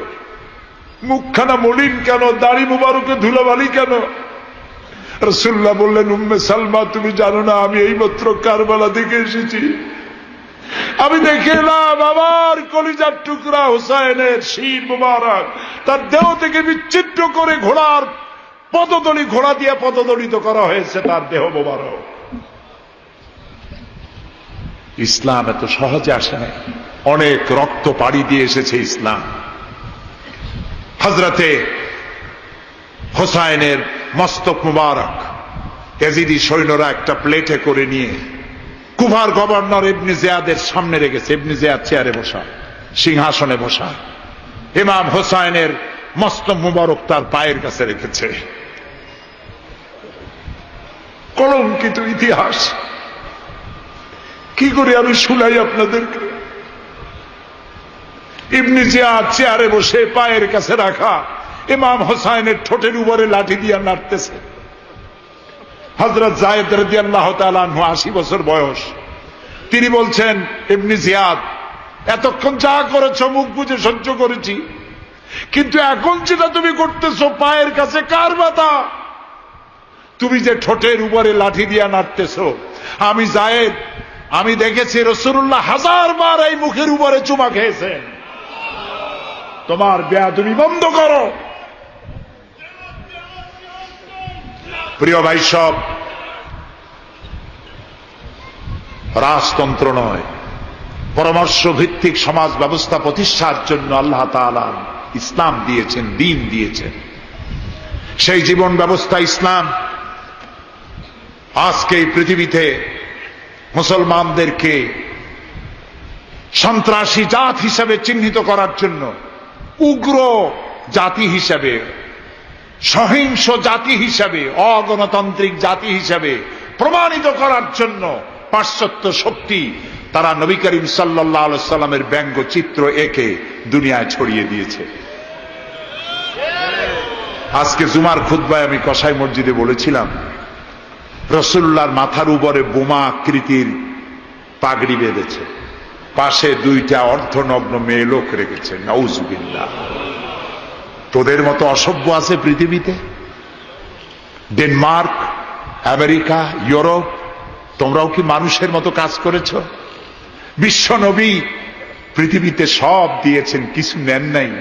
মুখখানা মলিন কেন? দাড়ি মুবারকে ধুলাবালি কেন? রাসূলুল্লাহ বললেন, উম্মে সালমা, তুমি জানো না আমি এইমাত্র কারবালা থেকে এসেছি। আমি দেখে এলাম আমার কলিজার টুকরা হুসাইনের শির মুবারক তার দেহ থেকে বিচ্ছিন্ন করে ঘোড়ার পদতলি, ঘোড়া দিয়ে পদদলিত করা হয়েছে তার দেহ মুবারক। ইসলাম এত সহজে আসে না, অনেক রক্ত পাড়ি দিয়ে এসেছে ইসলাম। হযরতে হোসাইনের মস্তক মুবারক এজিদি সৈন্যরা একটা প্লেটে করে নিয়ে কুফার গভর্নর ইবনে জিয়াদের সামনে রেখেছে। ইবনে জিয়াদ চেয়ারে বসা, সিংহাসনে বসা, ইমাম হোসাইনের মস্তক মুবারক তার পায়ের কাছে রেখেছে। কলঙ্কিত ইতিহাস, কি করে আমি শুনাই আপনাদেরকে? ইবনে জিয়াদ চেয়ারে বসে পায়ের কাছে রাখা ইমাম হোসাইনের ঠোঁটের উপরে লাঠি দিয়ে নাড়তেছে। হযরত যায়েদ রাদিয়াল্লাহু তাআলা আনহু 80 বছর বয়স, তিনি বলছেন, ইবনে জিয়াদ, এতক্ষণ যা করেছো মুখ বুজে সহ্য করেছি, কিন্তু এখন যেটা তুমি করতেছো পায়ের কাছে কার ব্যথা? তুমি যে ঠোঁটের উপরে লাঠি দিয়া নাড়তেছো, আমি যায়েদ আমি দেখেছি রাসূলুল্লাহ 1000 বার এই মুখের উপরে চুমা খেয়েছেন। তোমার বেয়াদবি বন্ধ করো। প্রিয় ভাই, সব রাজতন্ত্র নয়, পরামর্শ ভিত্তিক সমাজ ব্যবস্থা প্রতিষ্ঠার জন্য আল্লাহ তাআলা ইসলাম দিয়েছেন, দ্বীন দিয়েছেন। সেই জীবন ব্যবস্থা ইসলাম আজকে এই পৃথিবীতে মুসলমানদেরকে সন্ত্রাসী জাত হিসেবে চিহ্নিত করার জন্য, উগ্র জাতি হিসেবে, সহিংস জাতি হিসেবে, অগণতান্ত্রিক জাতি হিসেবে প্রমাণিত করার জন্য পাশ্চাত্য শক্তি তারা নবী করিম সাল্লাল্লাহু আলাইহি সাল্লামের ব্যঙ্গচিত্র এঁকে দুনিয়ায় ছড়িয়ে দিয়েছে। আজকে জুমার খুতবায় আমি কসাই মসজিদে বলেছিলাম, রাসূলুল্লাহর মাথার উপরে বোমা আকৃতির পাগড়ি বেঁধেছে, পাশে 2টা অর্ধনগ্ন মেয়ে লোক রেখেছে। নাউজুবিল্লাহ। তোদের মতো অসভ্য আছে পৃথিবীতে? ডেনমার্ক, আমেরিকা, ইউরোপ, তোমরাও কি মানুষের মতো কাজ করেছ? বিশ্ব নবী পৃথিবীতে সব দিয়েছেন, কিছু নেন নাই।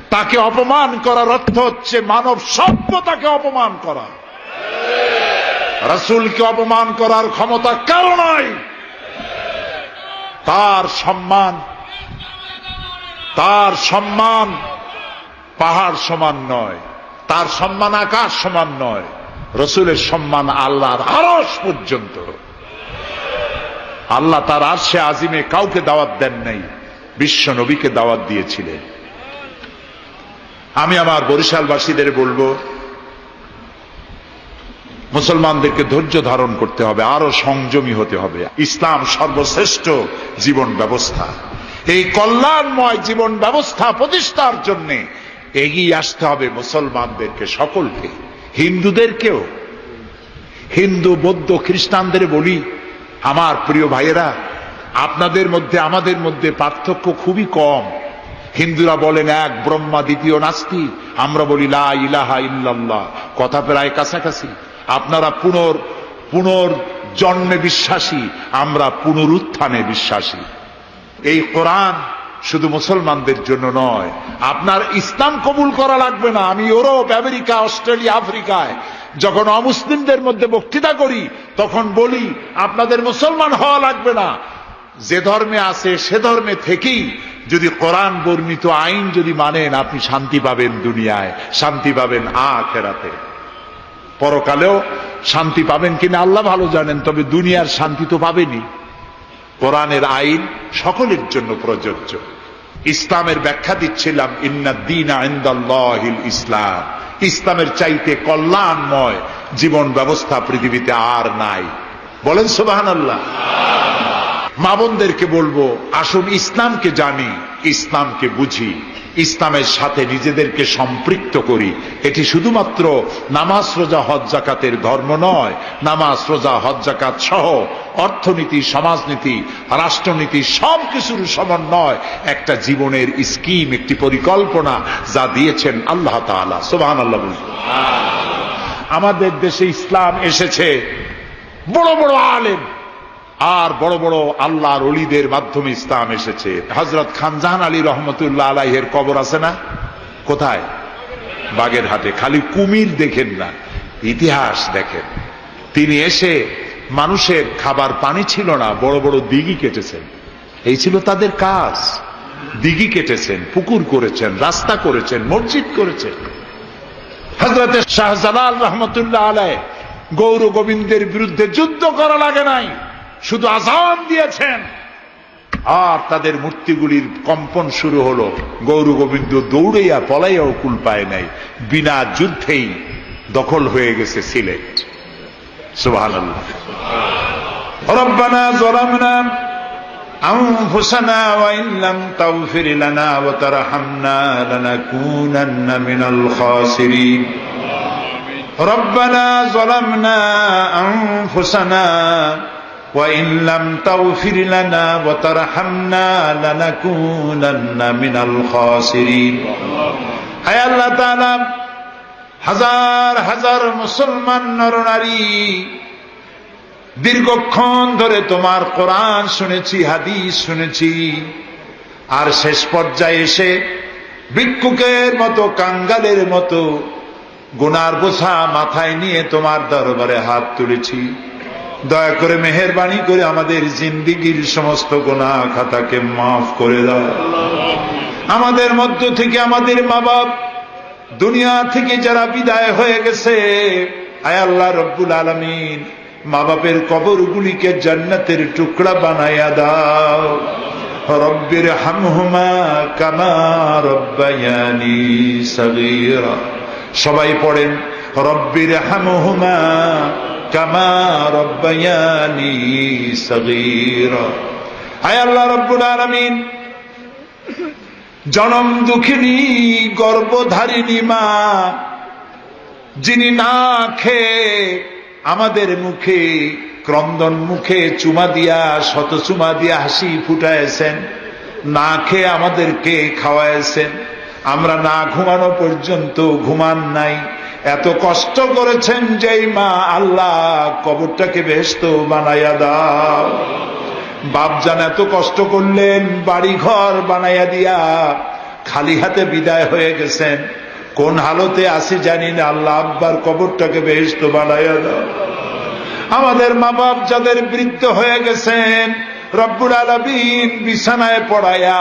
তাকে অপমান করার অর্থ হচ্ছে মানব সভ্যতাকে অপমান করা। রাসূলকে অপমান করার ক্ষমতা কারো নাই। তার সম্মান পাহাড় সমান নয়, তার সম্মান আকাশ সমান নয়। রাসূলের সম্মান আল্লাহর আরশ পর্যন্ত। আল্লাহ তার আরশে আজিমে কাউকে দাওয়াত দেন নাই, বিশ্ব নবীকে দাওয়াত দিয়েছিলেন। আমি আমার বরিশালবাসীদের বলবো, মুসলমানদেরকে ধৈর্য ধারণ করতে হবে, আরো সংযমী হতে হবে। ইসলাম সর্বশ্রেষ্ঠ জীবন ব্যবস্থা। এই কল্যাণময় জীবন ব্যবস্থা প্রতিষ্ঠার জন্য এগিয়ে আসতে হবে মুসলমানদেরকে, সকলকে, হিন্দুদেরকেও। হিন্দু, বৌদ্ধ, খ্রিস্টানদের বলি, আমার প্রিয় ভাইয়েরা, আপনাদের মধ্যে আমাদের মধ্যে পার্থক্য খুবই কম। হিন্দুরা বলেন এক ব্রহ্মা, দ্বিতীয় নাস্তি। আমরা বলি লা ইলাহা ইল্লাল্লাহ। কথা প্রায় কাছাকাছি। আপনারা পুনর্জন্মে বিশ্বাসী, আমরা পুনরুত্থানে বিশ্বাসী। এই কোরআন শুধু মুসলমানদের জন্য নয়। আপনার ইসলাম কবুল করা লাগবে না। আমি ইউরোপ, আমেরিকা, অস্ট্রেলিয়া, আফ্রিকায় যখন অমুসলিমদের মধ্যে বক্তৃতা করি তখন বলি, আপনাদের মুসলমান হওয়া লাগবে না। যে ধর্মে আছে সে ধর্মে থেকেই যদি কোরআন বর্ণিত আইন যদি মানেন, আপনি শান্তি পাবেন দুনিয়ায়, শান্তি পাবেন আখিরাতে। পরকালেও শান্তি পাবেন কিনা আল্লাহ ভালো জানেন, তবে দুনিয়ার শান্তি তো পাবেনই। কোরআনের আইন সকলের জন্য প্রযোজ্য। ইসলামের ব্যাখ্যা দিচ্ছিলাম, ইন্নাদ-দীনা ইনদাল্লাহিল ইসলাম। ইসলামের চাইতে কল্যাণময় জীবন ব্যবস্থা পৃথিবীতে আর নাই। বলেন সুবহানাল্লাহ। মা বোনদেরকে বলবো, আসুন ইসলামকে জানি, ইসলামকে বুঝি, ইসলামের সাথে নিজেদেরকে সম্পৃক্ত করি। এটি শুধুমাত্র নামাজ, রোজা, হজ, যাকাতের ধর্ম নয়। নামাজ, রোজা, হজ, যাকাত সহ অর্থনীতি, সমাজনীতি, রাষ্ট্রনীতি সবকিছুর সমন্বয় একটা জীবনের স্কিম, একটি পরিকল্পনা যা দিয়েছেন আল্লাহ তাআলা। সুবহানাল্লাহ। আমাদের দেশে ইসলাম এসেছে বড় বড় আলেম আর বড় বড় আল্লাহর ওলিদের মাধ্যমে ইসলাম এসেছে। হযরত খানজাহান আলী রহমতুল্লাহ আলাইহির কবর আছে না? কোথায়? বাগেরহাটে। খালি কুমির দেখেন না, ইতিহাস দেখেন। তিনি এসে, মানুষের খাবার পানি ছিল না, বড় বড় দিঘি কেটেছেন। এই ছিল তাদের কাজ। দিঘি কেটেছেন, পুকুর করেছেন, রাস্তা করেছেন, মসজিদ করেছেন। হযরত শাহজালাল রহমতুল্লাহ আলাইহি গৌর গোবিন্দের বিরুদ্ধে যুদ্ধ করা লাগে নাই, শুধু আযান দিয়েছেন আর তাদের মূর্তিগুলির কম্পন শুরু হলো। গৌর গোবিন্দ দৌড়াইয়া পলাইয়াও কুল পায় নাই, বিনা যুদ্ধেই দখল হয়ে গেছে সিলেট। সুবহানাল্লাহ। রব্বানা যালামনা আনফুসানা ওয়া ইন লাম তাগফির লানা ওয়া তারহামনা লানাকুনান্না মিনাল খাসিরিন। রব্বানা যালামনা আনফুসানা وَإِن لَّمْ تَغْفِرْ لَنَا وَتَرْحَمْنَا لَنَكُونَنَّ مِنَ الْخَاسِرِينَ। হায় আল্লাহ তাআলা, হাজার হাজার মুসলমান নরনারী দীর্ঘক্ষণ ধরে তোমার কোরআন শুনেছি, হাদিস শুনেছি, আর শেষ পর্যায়ে এসে ভিক্ষুকের মতো, কাঙ্গালের মতো গুনার বোঝা মাথায় নিয়ে তোমার দরবারে হাত তুলেছি। দয়া করে মেহেরবানি করে আমাদের জিন্দেগীর সমস্ত গুনাহ খাতাকে মাফ করে দাও। আমাদের মধ্য থেকে আমাদের মা বাপ দুনিয়া থেকে যারা বিদায় হয়ে গেছে, আয় আল্লাহ রব্বুল আলামিন, মা বাপের কবরগুলিকে জান্নাতের টুকরা বানায়া দাও। রব্বির হামহুমা কামা রব্বায়ানি সগীরা। সবাই পড়েন, রব্বির হামহুমা কামা রব্বায়ানি সগীরা। আয় আল্লাহ রব্বুল আলামিন, জনম দুঃখিনী গর্ভধারিণী মা, যিনি না খেয়ে আমাদের মুখে, ক্রন্দন মুখে চুমা দিয়া, শত চুমা দিয়া হাসি ফুটাইছেন, না খেয়ে আমাদেরকে খাওয়াইছেন, আমরা না ঘুমানো পর্যন্ত ঘুমান নাই, এত কষ্ট করেছেন যেই মা, আল্লাহ কবরটাকে বেহেশত বানাইয়া দাও। বাপজান এত কষ্ট করলেন, বাড়ি ঘর বানাইয়া দিয়া খালি হাতে বিদায় হয়ে গেছেন, কোন হালতে আসি জানি না, আল্লাহ আব্বার কবরটাকে বেহেশত বানাইয়া দাও। আমাদের মা বাপ যাদের বৃদ্ধ হয়ে গেছেন, রব্বুল আলামিন বিছানায় পড়ায়া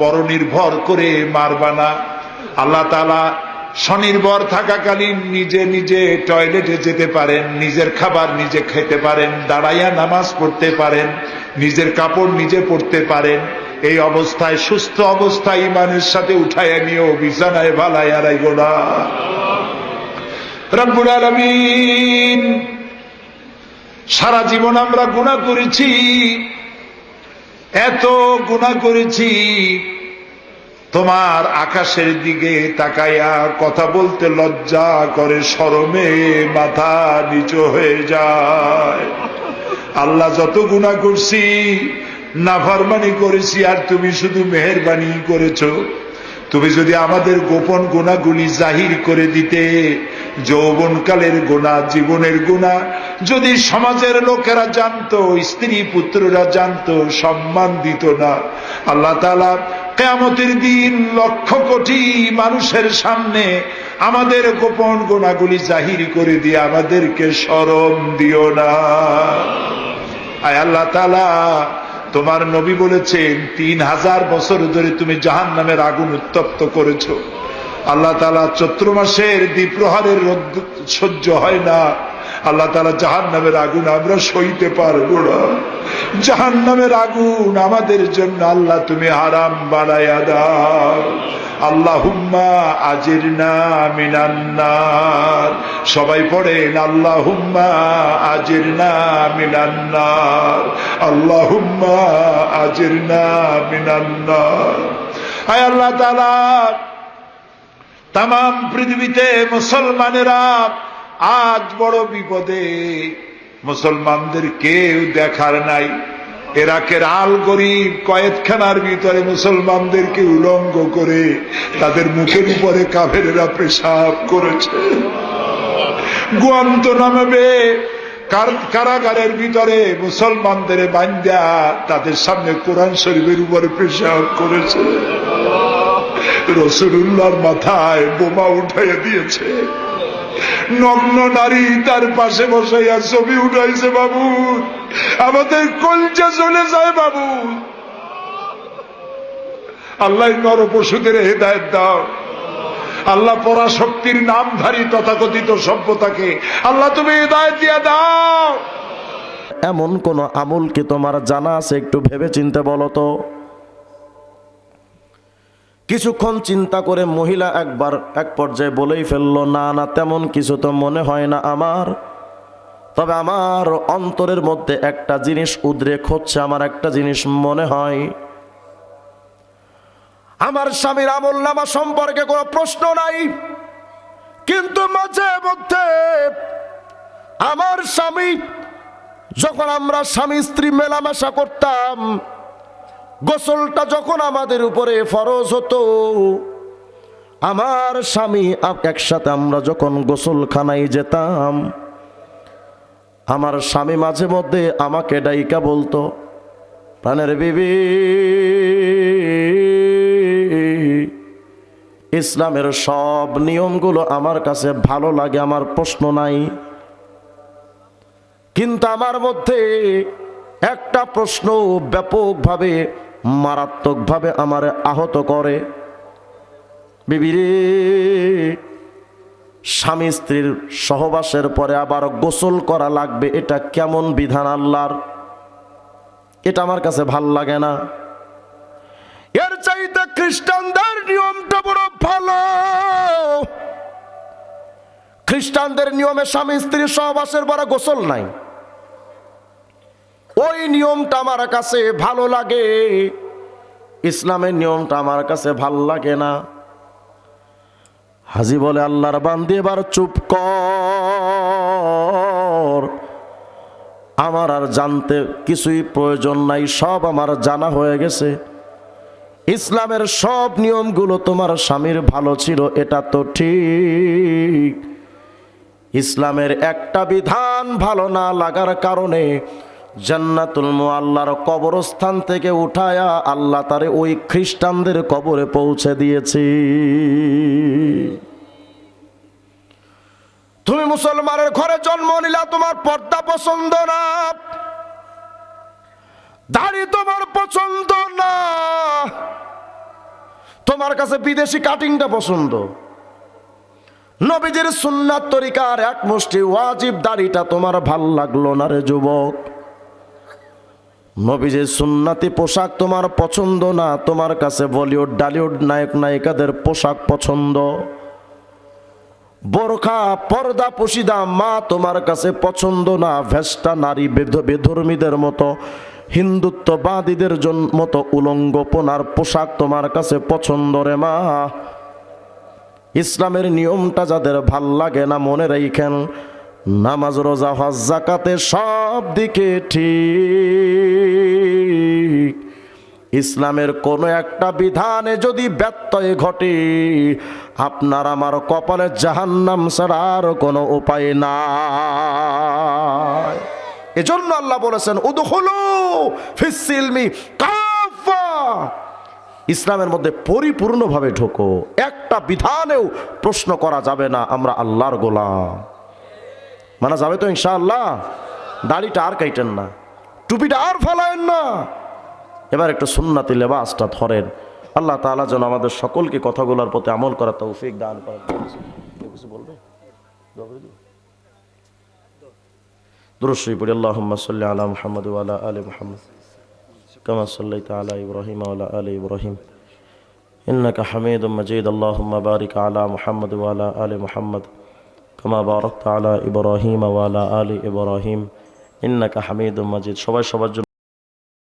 পরনির্ভর করে মারবা না। আল্লাহ তাআলা স্বনির্ভর থাকাকালীন নিজে নিজে টয়লেটে যেতে পারেন, নিজের খাবার নিজে খেতে পারেন, দাঁড়াইয়া নামাজ পড়তে পারেন, নিজের কাপড় নিজে পরতে পারেন। এই অবস্থায়, সুস্থ অবস্থায় ইমানের সাথে উঠাইয়া নিও, বিছানায় ভালাইয়া রাইগো না। রব্বুল আলামিন, সারা জীবন আমরা গুনাহ করেছি, এত গুনাহ করেছি, তোমার আকাশের দিকে তাকাইয়া কথা বলতে লজ্জা করে, শরমে মাথা নিচু হয়ে যায়। আল্লাহ, যত গুনাহ করছি, নাফরমানি করেছি, আর তুমি শুধু মেহেরবানি করেছো। তুমি যদি আমাদের গোপন গুনাহগুলি জাহির করে দিতে, যৌবনকালের গুনাহ, জীবনের গুনাহ যদি সমাজের লোকেরা জানতো, স্ত্রী পুত্ররা জানতো, সম্মান দিত না। আল্লাহ তাআলা কিয়ামতের দিন লক্ষ কোটি মানুষের সামনে আমাদের গোপন গুনাহগুলি জাহির করে দিয়ে আমাদেরকে শরম দিও না। আয় আল্লাহ তাআলা, তোমার নবী বলেছেন 3000 বছর ধরে তুমি জাহান্নামের আগুন উত্তপ্ত করেছো। আল্লাহ তাআলা চৈত্র মাসের দ্বিপ্রহরের রোদ সহ্য হয় না। আল্লাহ তাআলা জাহান্নামের আগুন আমরা সইতে পারবো না। জাহান্নামের আগুন আমাদের জন্য আল্লাহ তুমি হারাম বানায়া দাও। আল্লাহুম্মা আজিরনা মিনান নার। সবাই পড়েন, আল্লাহুম্মা আজিরনা মিনান নার, আল্লাহুম্মা আজিরনা মিনান নার। আয় আল্লাহ তাআলা, তামাম পৃথিবীতে মুসলমানেরা আজ বড় বিপদে। মুসলমানদের কেউ দেখার নাই। ইরাকের আল গরিব কয়েদখানার ভিতরে মুসলমানদেরকে উলঙ্গ করে তাদের মুখের উপরে কাফেরেরা পেশাব করেছে। গুয়ান্তানামো কারাগারের ভিতরে মুসলমানদের বান্ধা তাদের সামনে কোরআন শরীফের উপরে পেশাব করেছে। রাসূলুল্লাহর মাথায় বোমা উঠাইয়া দিয়েছে। নগ্ন নারী তার পাশে বসাইয়া ছবি উঠাইছে। বাবু, আমাদের কলজা চলে যায় বাবু। আল্লাহ নর পশুদের হেদায়েত দাও। আল্লাহ পরাশক্তির নামধারী তথাকথিত সভ্যতাকে আল্লাহ তুমি হেদায়েত দিয়া দাও। এমন কোন আমল কি তোমার জানা আছে? একটু ভেবে চিন্তে বলো তো। কিছুক্ষণ চিন্তা করে মহিলা এক পর্যায়ে বলেই ফেললো, না না, তেমন কিছু তো মনে হয় না আমার। তবে আমার অন্তরের মধ্যে একটা জিনিস উদ্রেক হচ্ছে, আমার একটা জিনিস মনে হয়। আমার স্বামীর আমলনামা সম্পর্কে কোনো প্রশ্ন নাই, কিন্তু মাঝে মধ্যে আমার স্বামী, যখন আমরা স্বামী স্ত্রী মেলামেশা করতাম, গোসলটা যখন আমাদের উপরে ফরজ হতো, আমার স্বামী একসাথে আমরা যখন গোসলখানায় যেতাম, আমার স্বামী মাঝে মধ্যে আমাকে ডাইকা বলতো, প্রাণের বিবি, ইসলামের সব নিয়মগুলো আমার কাছে ভালো লাগে, আমার প্রশ্ন নাই, কিন্তু আমার মধ্যে একটা প্রশ্ন ব্যাপকভাবে মারাত্মকভাবে আমার আহত করে। বিবিরে, স্বামী স্ত্রীর সহবাসের পরে আবার গোসল করা লাগবে, এটা কেমন বিধান আল্লাহর? এটা আমার কাছে ভাল লাগে না। এর চাইতে খ্রিস্টানদের নিয়মটা বড় ভালো। খ্রিস্টানদের নিয়মে স্বামী স্ত্রীর সহবাসের পরে গোসল নাই, ওই নিয়মটা আমার কাছে ভালো লাগে। ইসলামের নিয়মটা আমার কাছে ভাল লাগে না। হাজি বলে, আল্লাহর বান্দি এবার চুপ কর, আমার আর জানতে কিছুই প্রয়োজন নাই, সব আমার জানা হয়ে গেছে। ইসলামের সব নিয়মগুলো তোমার স্বামীর ভালো ছিল, এটা তো ঠিক। ইসলামের একটা বিধান ভালো না লাগার কারণে জান্নাতুল মুআল্লার কবরস্থান থেকে উঠায়া আল্লাহ তারে ওই খ্রিস্টানদের কবরে পৌঁছে দিয়েছে। তুমি মুসলমানের ঘরে জন্ম নিলা, তোমার পর্দা পছন্দ না, দাড়ি তোমার পছন্দ না, তোমার কাছে বিদেশি কাটিংটা পছন্দ, নবীজির সুন্নাত তরিকার এক মুষ্টি ওয়াজিব দাড়িটা তোমার ভাল লাগলো না রে যুবক। নবীজির সুন্নাতি পোশাক তোমার পছন্দ না, তোমার কাছে বলিউড ডালিউড নায়ক নায়িকাদের পোশাক পছন্দ। বোরখা পর্দা পুশিদা মা তোমার কাছে পছন্দ না, ভেস্টা নারী বেধর্মীদের মতো হিন্দুত্ববাদীদের মতো উলঙ্গপনার পোশাক তোমার কাছে পছন্দ রে মা। ইসলামের নিয়মটা যাদের ভাল লাগে না, মনে রাখেন, নামাজ রোজা হজ যাকাতে সব দিকে ঠিক, ইসলামের কোন একটা বিধানে যদি ব্যত্যয় ঘটে, আপনার আমার কপালে জাহান্নাম ছাড়া আর কোনো উপায় নাই। এজন্য আল্লাহ বলেছেন, উদখুলু ফিস সিলমি কাফা, ইসলামের মধ্যে পরিপূর্ণভাবে ঢোকো, একটা বিধানেও প্রশ্ন করা যাবে না, আমরা আল্লাহর গোলাম। মানা যাবে তো ইনশাআল্লাহ? দাড়িটা আর কাইটেন না, টুপিটা আর ফালায়েন না, এবার একটু সুন্নতি লেবাসটা ধরেন। আল্লাহ তাআলা যেন আমাদের সকলকে কথাগুলোর প্রতি আমল করার তৌফিক দান করেন। কিছু বলবে? দুরূদ শরীফ পড়ি, আল্লাহুম্মা সাল্লি আলা মুহাম্মাদ ওয়া আলা আলি মুহাম্মাদ কামা সাল্লাইতা আলা ইব্রাহিম ওয়া আলা আলি ইব্রাহিম ইন্নাকা হামিদুম মাজিদ। আল্লাহুম্মা বারিক আলা মুহাম্মাদ ওয়া আলা আলি মুহাম্মাদ কামা বারাকতা আলা ইব্রাহিম ওয়া আলা আলি ইব্রাহিম ইন্নাকা হামিদুম মাজিদ। সবাই সবার জন্য